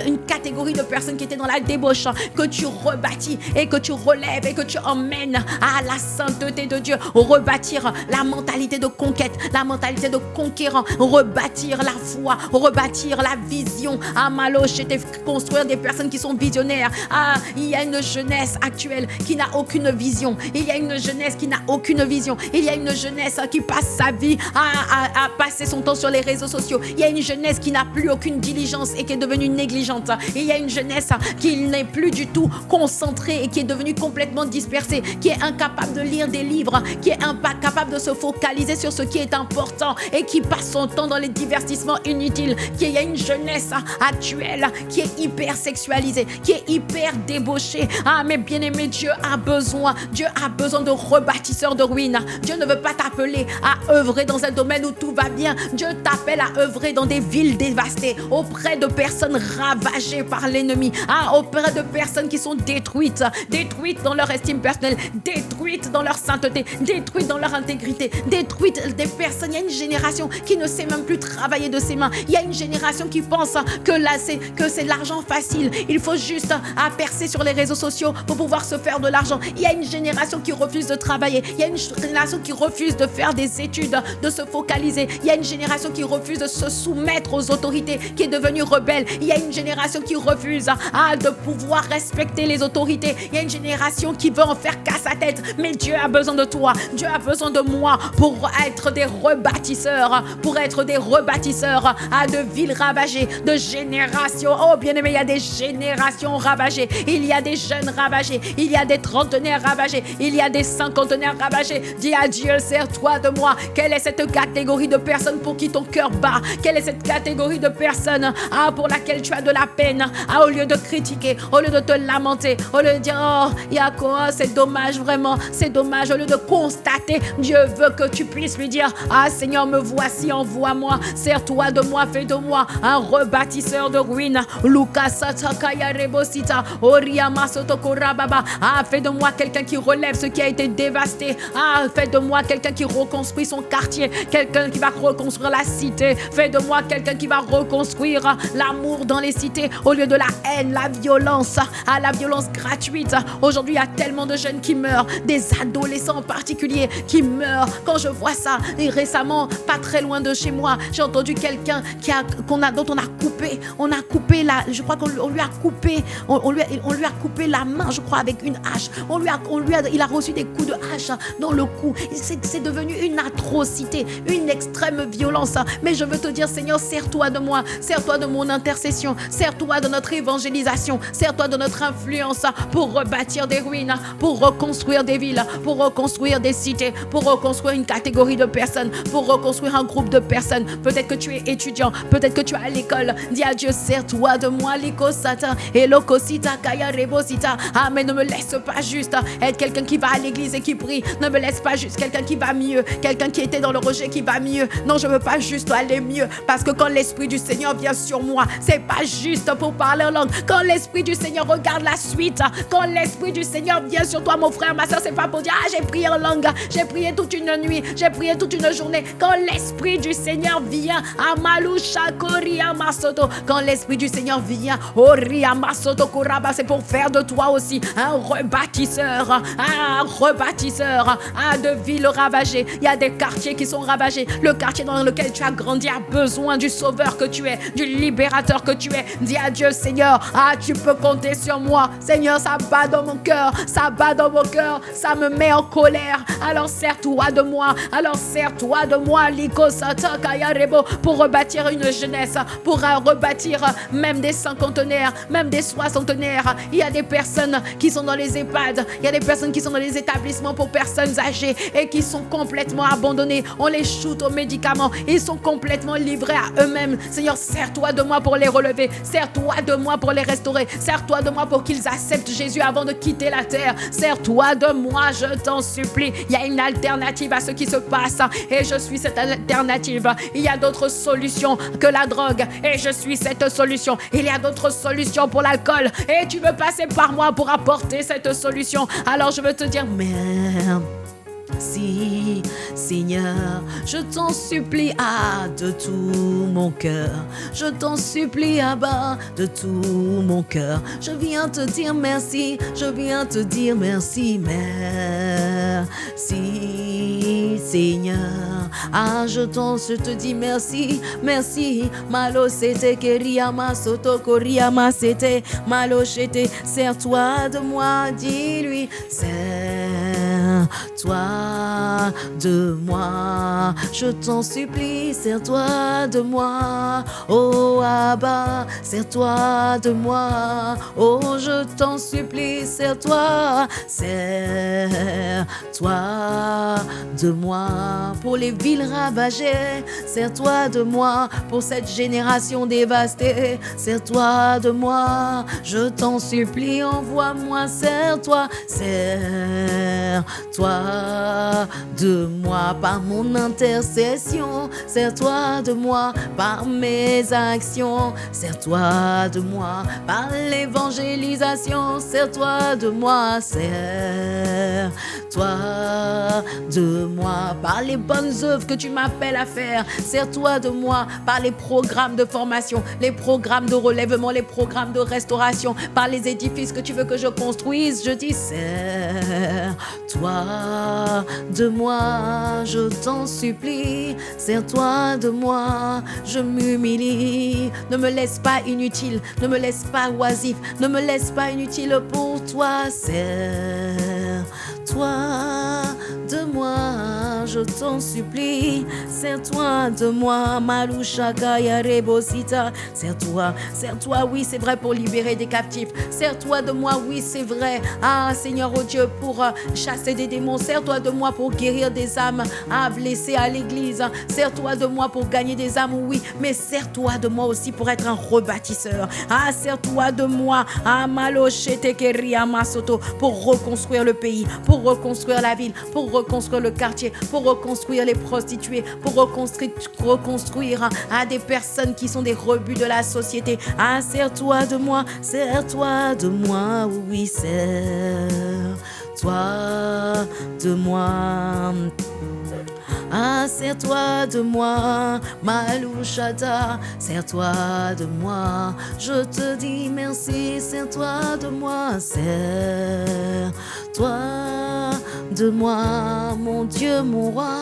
une catégorie de personnes qui étaient dans la débauche, que tu rebâtis et que tu relèves et que tu emmènes à la sainteté de Dieu, rebâtir la mentalité de conquête, la mentalité de conquérant, rebâtir la foi, rebâtir la vision. Ah, Maloche, c'était construire des personnes qui sont visionnaires. Ah, il y a une jeunesse actuelle qui n'a aucune vision. Il y a une jeunesse qui n'a aucune vision. Il y a une jeunesse qui passe sa vie à passer son temps sur les réseaux sociaux. Il y a une jeunesse qui n'a plus aucune diligence et qui est devenue négligente. Il y a une jeunesse qui n'est plus du tout concentrée et qui est devenue complètement dispersée, qui est incapable de lire des livres, qui est incapable de se focaliser sur ce qui est important et qui passe son temps dans les divertissements inutiles. Il y a une jeunesse actuelle qui est hyper sexualisée, qui est hyper débauchée. Ah, mais bien aimé, Dieu a besoin de rebâtisseurs de ruines. Dieu ne veut pas t'appeler à œuvrer dans un domaine où tout va bien. Dieu t'appelle à œuvrer dans des villes dévastées, auprès de personnes ravagées par l'ennemi, auprès de personnes qui sont détruites dans leur estime personnelle, détruites dans leur sainteté, détruites dans leur intégrité, détruites des personnes. Il y a une génération qui ne sait même plus travailler de ses mains. Il y a une génération qui pense que c'est l'argent facile. Il faut juste percer sur les réseaux sociaux pour pouvoir se faire de l'argent. Il y a une génération qui refuse de travailler. Il y a une génération qui refuse de faire des études, de se focaliser. Il y a une génération qui refuse de se soumettre aux autorités, qui est devenue rebelle. Il y a une génération qui refuse de pouvoir respecter les autorités. Il y a une génération qui veut en faire qu'à sa tête. Mais Dieu a besoin de toi. Dieu a besoin de moi pour être des rebâtisseurs, de villes ravagées, de générations. Oh bien-aimé, il y a des générations ravagées. Il y a des jeunes ravagés. Il y a des trentenaires ravagés. Il y a des cinquantenaires ravagés. Dis à Dieu, sers-toi de moi. Quelle est cette catégorie de personnes pour qui ton cœur bat? Quelle est cette catégorie de personnes pour laquelle tu as de la peine? Au lieu de critiquer, au lieu de te lamenter, au lieu de dire oh, Yako, c'est dommage vraiment, c'est dommage. Au lieu de constater, Dieu veut que tu puisses lui dire Seigneur, me voici, envoie-moi, sers-toi de moi, fais de moi un rebâtisseur de ruines. Fais de moi quelqu'un qui relève ce qui a été dévasté. Fais de moi quelqu'un qui reconstruit son quartier, quelqu'un qui va reconstruire la cité. Fais de moi quelqu'un qui va reconstruire l'amour dans les cités au lieu de la haine, la violence gratuite. Aujourd'hui, il y a tellement de jeunes qui meurent, des adolescents en particulier qui meurent. Quand je vois ça, et récemment, pas très loin de chez moi, j'ai entendu quelqu'un dont on a coupé je crois qu'on lui a coupé la main, je crois, avec une hache. Il a reçu des coups de hache dans le cou. C'est devenu une atrocité, une extrême violence. Mais je veux te dire, Seigneur, sers-toi de moi, sers-toi de mon intercession, sers-toi de notre évangélisation, sers-toi de notre influence pour rebâtir des ruines, pour reconstruire des villes, pour reconstruire des cités, pour reconstruire une catégorie de personnes, pour reconstruire un groupe de personnes. Peut-être que tu es étudiant, peut-être que tu es à l'école. Dis à Dieu, sers-toi de moi, Likosata, et Lokosita, Kaya Rebosita. Mais ne me laisse pas juste être quelqu'un qui va à l'église et qui prie. Ne me laisse pas juste quelqu'un qui va mieux, quelqu'un qui était dans le rejet qui va mieux. Non, je veux pas juste aller mieux, parce que quand l'Esprit du Seigneur vient sur moi, c'est pas juste pour parler en langue. Quand l'Esprit du Seigneur regarde la suite, quand l'Esprit du Seigneur vient sur toi, mon frère, ma soeur, c'est pas pour dire, j'ai prié en langue, j'ai prié toute une nuit, j'ai prié toute une journée. Quand l'Esprit du Seigneur vient, Amalusha Koria Masoto, quand l'Esprit du Seigneur vient, Oria Masoto Kuraba, c'est pour faire de toi aussi un rebâtisseur de villes ravagées. Il y a des quartiers qui sont ravagés. Le quartier dans lequel tu as grandi a besoin du sauveur que tu es, du libérateur que tu es. Dis à Dieu, Seigneur, tu peux compter sur moi. Seigneur, ça bat dans mon cœur, ça bat dans mon cœur, ça me met en colère. Alors sers-toi de moi, pour rebâtir une jeunesse, pour rebâtir même des cinquantenaires, même des soixantenaires. Il y a des personnes qui sont dans les EHPAD, il y a des personnes qui sont dans les établissements pour personnes âgées et qui sont complètement abandonnées. On les shoot aux médicaments, ils sont complètement livrés à eux-mêmes. Seigneur, sers-toi de moi pour les relever, sers-toi de moi pour les restaurer, sers-toi de moi pour qu'ils acceptent Jésus avant de quitter la terre. Sers-toi de moi, je t'en supplie. Il y a une alternative à ce qui se passe et je suis cette alternative. Il y a d'autres solutions que la drogue et je suis cette solution. Il y a d'autres solutions pour l'alcool et tu veux passer par moi pour apporter cette solution. Alors je veux te dire merci, Seigneur, je t'en supplie, de tout mon cœur. Je t'en supplie, Abba, de tout mon cœur. Je viens te dire merci, je viens te dire merci, merci, Seigneur. Je te dis merci, merci. Malo c'était Keriama Soto Koriama c'était Malo c'était. Sers-toi de moi, dis-lui, sers-toi de moi, je t'en supplie, sers-toi de moi, oh Abba, sers-toi de moi, oh je t'en supplie, sers-toi de moi, pour les villes ravagées, sers-toi de moi, pour cette génération dévastée, sers-toi de moi, je t'en supplie, envoie-moi, sers-toi de moi par mon intercession, sers-toi de moi par mes actions, sers-toi de moi par l'évangélisation, sers-toi de moi, sers-toi de moi par les bonnes œuvres que tu m'appelles à faire, sers-toi de moi par les programmes de formation, les programmes de relèvement, les programmes de restauration, par les édifices que tu veux que je construise. Je dis sers-toi de moi, je t'en supplie, sers-toi de moi, je m'humilie, ne me laisse pas inutile, ne me laisse pas oisif, ne me laisse pas inutile pour toi, sers-toi de moi, je t'en supplie, sers-toi de moi, Malushaka Yarebosita, sers-toi, oui c'est vrai pour libérer des captifs, sers-toi de moi, oui c'est vrai, Seigneur oh Dieu, pour chasser des démons, sers-toi de moi pour guérir des âmes blessées à l'église, sers-toi de moi pour gagner des âmes, oui, mais sers-toi de moi aussi pour être un rebâtisseur, sers-toi de moi, pour reconstruire le pays, pour reconstruire la ville, pour reconstruire le quartier, pour reconstruire les prostituées, pour reconstruire des personnes qui sont des rebuts de la société. Sers-toi de moi, oui, sers-toi de moi. Sers-toi de moi, Malouchata, sers-toi de moi, je te dis merci, sers-toi de moi, sers-toi de moi, mon Dieu, mon roi,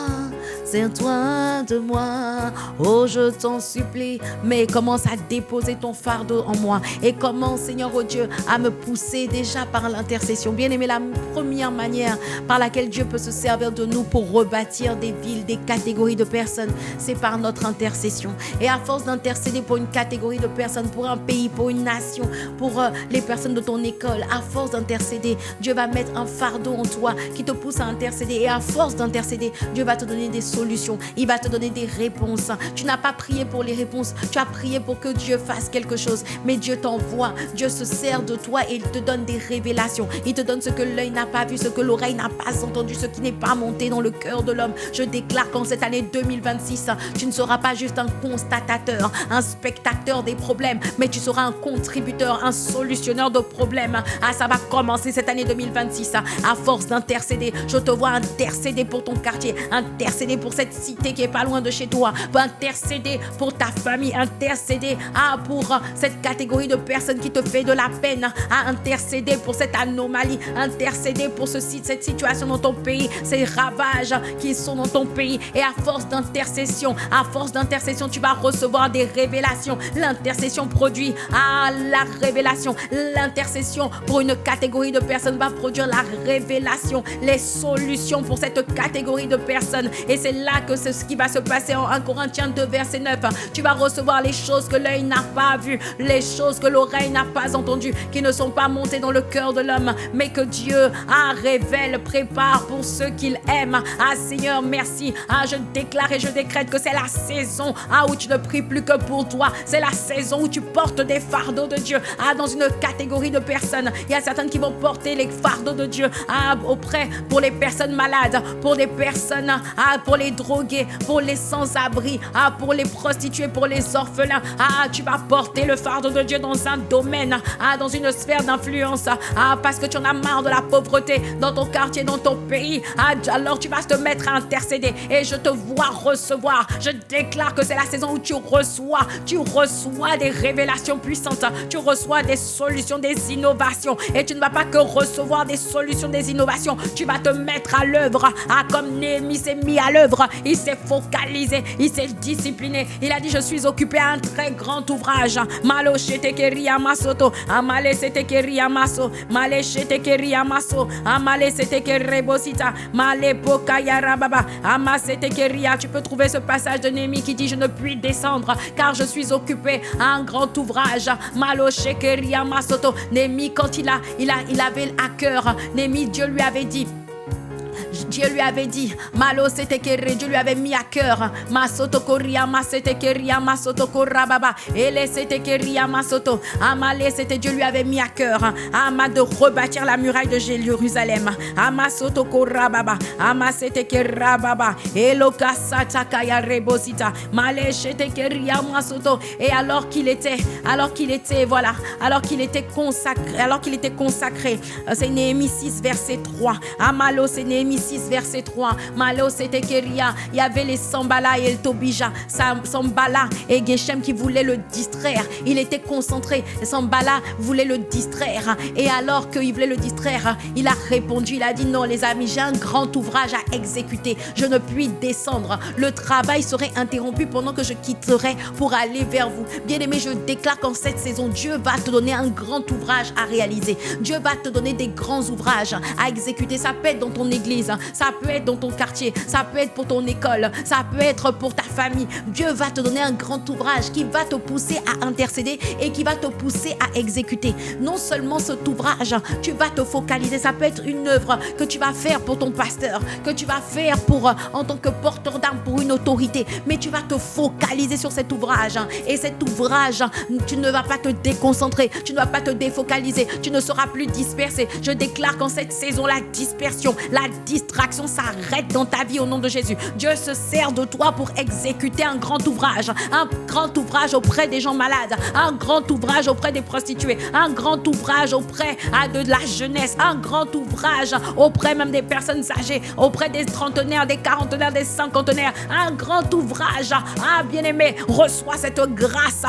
sers-toi de moi, oh je t'en supplie, mais commence à déposer ton fardeau en moi et commence, Seigneur, oh Dieu, à me pousser déjà par l'intercession. Bien-aimé, la première manière par laquelle Dieu peut se servir de nous pour rebâtir des villes, des catégories de personnes, c'est par notre intercession. Et à force d'intercéder pour une catégorie de personnes, pour un pays, pour une nation, pour les personnes de ton école, à force d'intercéder, Dieu va mettre un fardeau en toi qui te pousse à intercéder. Et à force d'intercéder, Dieu va te donner des solutions solutions. Il va te donner des réponses. Tu n'as pas prié pour les réponses. Tu as prié pour que Dieu fasse quelque chose. Mais Dieu t'envoie. Dieu se sert de toi et il te donne des révélations. Il te donne ce que l'œil n'a pas vu, ce que l'oreille n'a pas entendu, ce qui n'est pas monté dans le cœur de l'homme. Je déclare qu'en cette année 2026, tu ne seras pas juste un constatateur, un spectateur des problèmes, mais tu seras un contributeur, un solutionneur de problèmes. Ah, ça va commencer cette année 2026. À force d'intercéder, je te vois intercéder pour ton quartier, intercéder pour cette cité qui est pas loin de chez toi, intercéder pour ta famille, intercéder pour cette catégorie de personnes qui te fait de la peine, à intercéder pour cette anomalie, intercéder pour cette situation dans ton pays, ces ravages qui sont dans ton pays. Et à force d'intercession, tu vas recevoir des révélations. L'intercession produit la révélation. L'intercession pour une catégorie de personnes va produire la révélation, les solutions pour cette catégorie de personnes. Et c'est là que c'est ce qui va se passer en 1 Corinthiens 2 verset 9. Tu vas recevoir les choses que l'œil n'a pas vues, les choses que l'oreille n'a pas entendues, qui ne sont pas montées dans le cœur de l'homme, mais que Dieu révèle, prépare pour ceux qu'il aime. Seigneur, merci. Je déclare et je décrète que c'est la saison où tu ne pries plus que pour toi. C'est la saison où tu portes des fardeaux de Dieu dans une catégorie de personnes. Il y a certaines qui vont porter les fardeaux de Dieu auprès pour les personnes malades, pour les personnes, pour les drogués, pour les sans-abri, pour les prostituées, pour les orphelins. Tu vas porter le fardeau de Dieu dans un domaine, dans une sphère d'influence, parce que tu en as marre de la pauvreté dans ton quartier, dans ton pays. Alors tu vas te mettre à intercéder et je te vois recevoir. Je déclare que c'est la saison où tu reçois des révélations puissantes, tu reçois des solutions, des innovations, et tu ne vas pas que recevoir des solutions, des innovations, tu vas te mettre à l'œuvre, comme Néhémie s'est mis à l'œuvre. Il s'est focalisé, il s'est discipliné, il a dit je suis occupé à un très grand ouvrage. Malo shetekeri amasoto, amale setekeri amaso, male shetekeri amaso, amale setekeri rebosita, male pokaya rababa, amasetekeria. Tu peux trouver ce passage de Néhémie qui dit je ne puis descendre car je suis occupé à un grand ouvrage. Malo shekeri amasoto. Néhémie, quand il avait à cœur, Néhémie, Dieu lui avait dit, Malo setekere, Dieu lui avait mis à cœur, Masoto koria, masetekeria, masoto korababa, ele setekeria, masoto, amale, c'était Dieu lui avait mis à cœur, de rebâtir la muraille de Jérusalem, amasoto korababa, amasetekera baba, eloka satakaya rebosita, male setekeria, masoto. Et alors qu'il était consacré, c'est Néhémie 6 verset 3, amalo, c'est Néhémie 6 verset 3. Malo c'était Kéria. Il y avait les Sambala et el Tobija. Sambala et Geshem qui voulaient le distraire. Il était concentré. Sambala voulait le distraire. Et alors qu'il voulait le distraire, il a répondu. Il a dit non les amis, j'ai un grand ouvrage à exécuter. Je ne puis descendre. Le travail serait interrompu pendant que je quitterai pour aller vers vous. Bien-aimé, je déclare qu'en cette saison, Dieu va te donner un grand ouvrage à réaliser. Dieu va te donner des grands ouvrages à exécuter. Ça peut être dans ton église, ça peut être dans ton quartier, ça peut être pour ton école, ça peut être pour ta famille. Dieu va te donner un grand ouvrage qui va te pousser à intercéder et qui va te pousser à exécuter. Non seulement cet ouvrage, tu vas te focaliser. Ça peut être une œuvre que tu vas faire pour ton pasteur, que tu vas faire en tant que porteur d'armes pour une autorité, mais tu vas te focaliser sur cet ouvrage. Et cet ouvrage, tu ne vas pas te déconcentrer, tu ne vas pas te défocaliser, tu ne seras plus dispersé. Je déclare qu'en cette saison, la dispersion, la distraction s'arrête dans ta vie au nom de Jésus. Dieu se sert de toi pour exécuter un grand ouvrage auprès des gens malades, un grand ouvrage auprès des prostituées, un grand ouvrage auprès de la jeunesse, un grand ouvrage auprès même des personnes âgées, auprès des trentenaires, des quarantenaires, des cinquantenaires, un grand ouvrage. Bien-aimé, reçois cette grâce,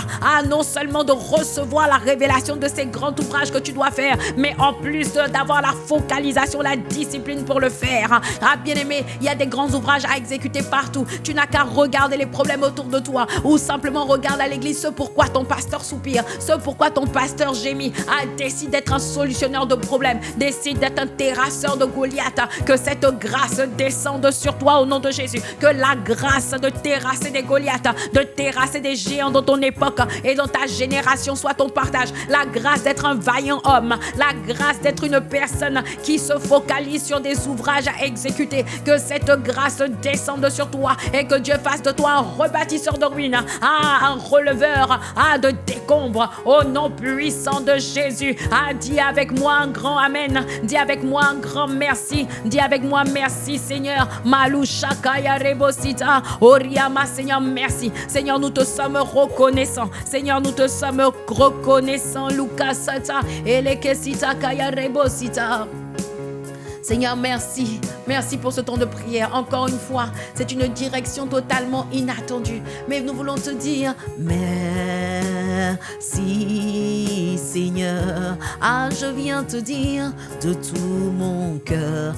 non seulement de recevoir la révélation de ces grands ouvrages que tu dois faire, mais en plus d'avoir la focalisation, la discipline pour le faire. Bien-aimé, il y a des grands ouvrages à exécuter partout. Tu n'as qu'à regarder les problèmes autour de toi ou simplement regarde à l'église ce pourquoi ton pasteur soupire, ce pourquoi ton pasteur gémit. Décide d'être un solutionneur de problèmes, décide d'être un terrasseur de Goliath. Que cette grâce descende sur toi au nom de Jésus. Que la grâce de terrasser des Goliaths, de terrasser des géants dans ton époque et dans ta génération soit ton partage. La grâce d'être un vaillant homme, la grâce d'être une personne qui se focalise sur des ouvrages à exécuter. Que cette grâce descende sur toi et que Dieu fasse de toi un rebâtisseur de ruines, un releveur de décombres. Au nom puissant de Jésus, dis avec moi un grand amen. Dis avec moi un grand merci. Dis avec moi merci Seigneur. Malouchakaya rebosita. Oriama Seigneur, merci. Seigneur, nous te sommes reconnaissants. Seigneur, nous te sommes reconnaissants. Lukasata elekesita kaya rebosita. Seigneur, merci. Merci pour ce temps de prière. Encore une fois, c'est une direction totalement inattendue. Mais nous voulons te dire merci, Seigneur. Je viens te dire de tout mon cœur.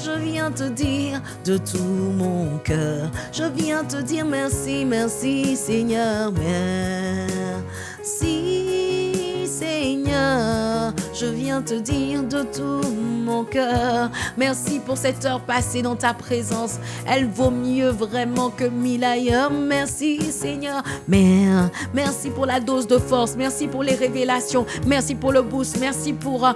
Je viens te dire de tout mon cœur. Je viens te dire merci, merci, Seigneur. Merci, Seigneur. Je viens te dire de tout mon cœur. Merci pour cette heure passée dans ta présence. Elle vaut mieux vraiment que 1000 ailleurs. Merci Seigneur. Merci pour la dose de force. Merci pour les révélations. Merci pour le boost. Merci pour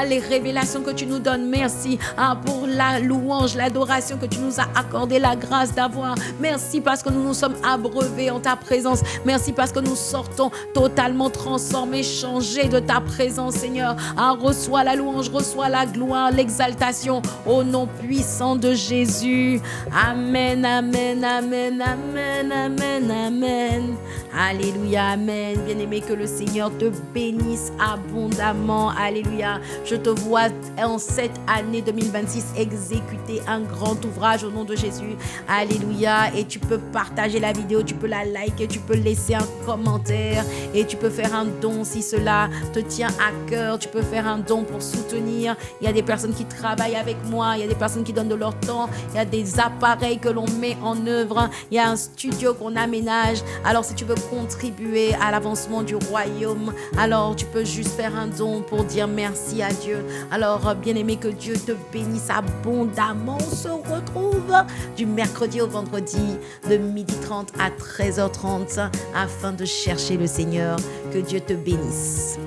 les révélations que tu nous donnes. Merci pour la louange, l'adoration que tu nous as accordé, la grâce d'avoir. Merci parce que nous nous sommes abreuvés en ta présence. Merci parce que nous sortons totalement transformés, changés de ta présence Seigneur. Reçois la louange, reçois la gloire, l'exaltation au nom puissant de Jésus. Amen, amen, amen, amen, amen, amen. Alléluia, amen. Bien-aimé, que le Seigneur te bénisse abondamment. Alléluia. Je te vois en cette année 2026 exécuter un grand ouvrage au nom de Jésus. Alléluia. Et tu peux partager la vidéo, tu peux la liker, tu peux laisser un commentaire et tu peux faire un don si cela te tient à cœur. Tu peux faire un don pour soutenir. Il y a des personnes qui travaillent avec moi, il y a des personnes qui donnent de leur temps, il y a des appareils que l'on met en œuvre, il y a un studio qu'on aménage. Alors si tu veux contribuer à l'avancement du royaume, alors tu peux juste faire un don pour dire merci à Dieu. Alors bien-aimé, que Dieu te bénisse abondamment. On se retrouve du mercredi au vendredi de 12h30 à 13h30 afin de chercher le Seigneur. Que Dieu te bénisse.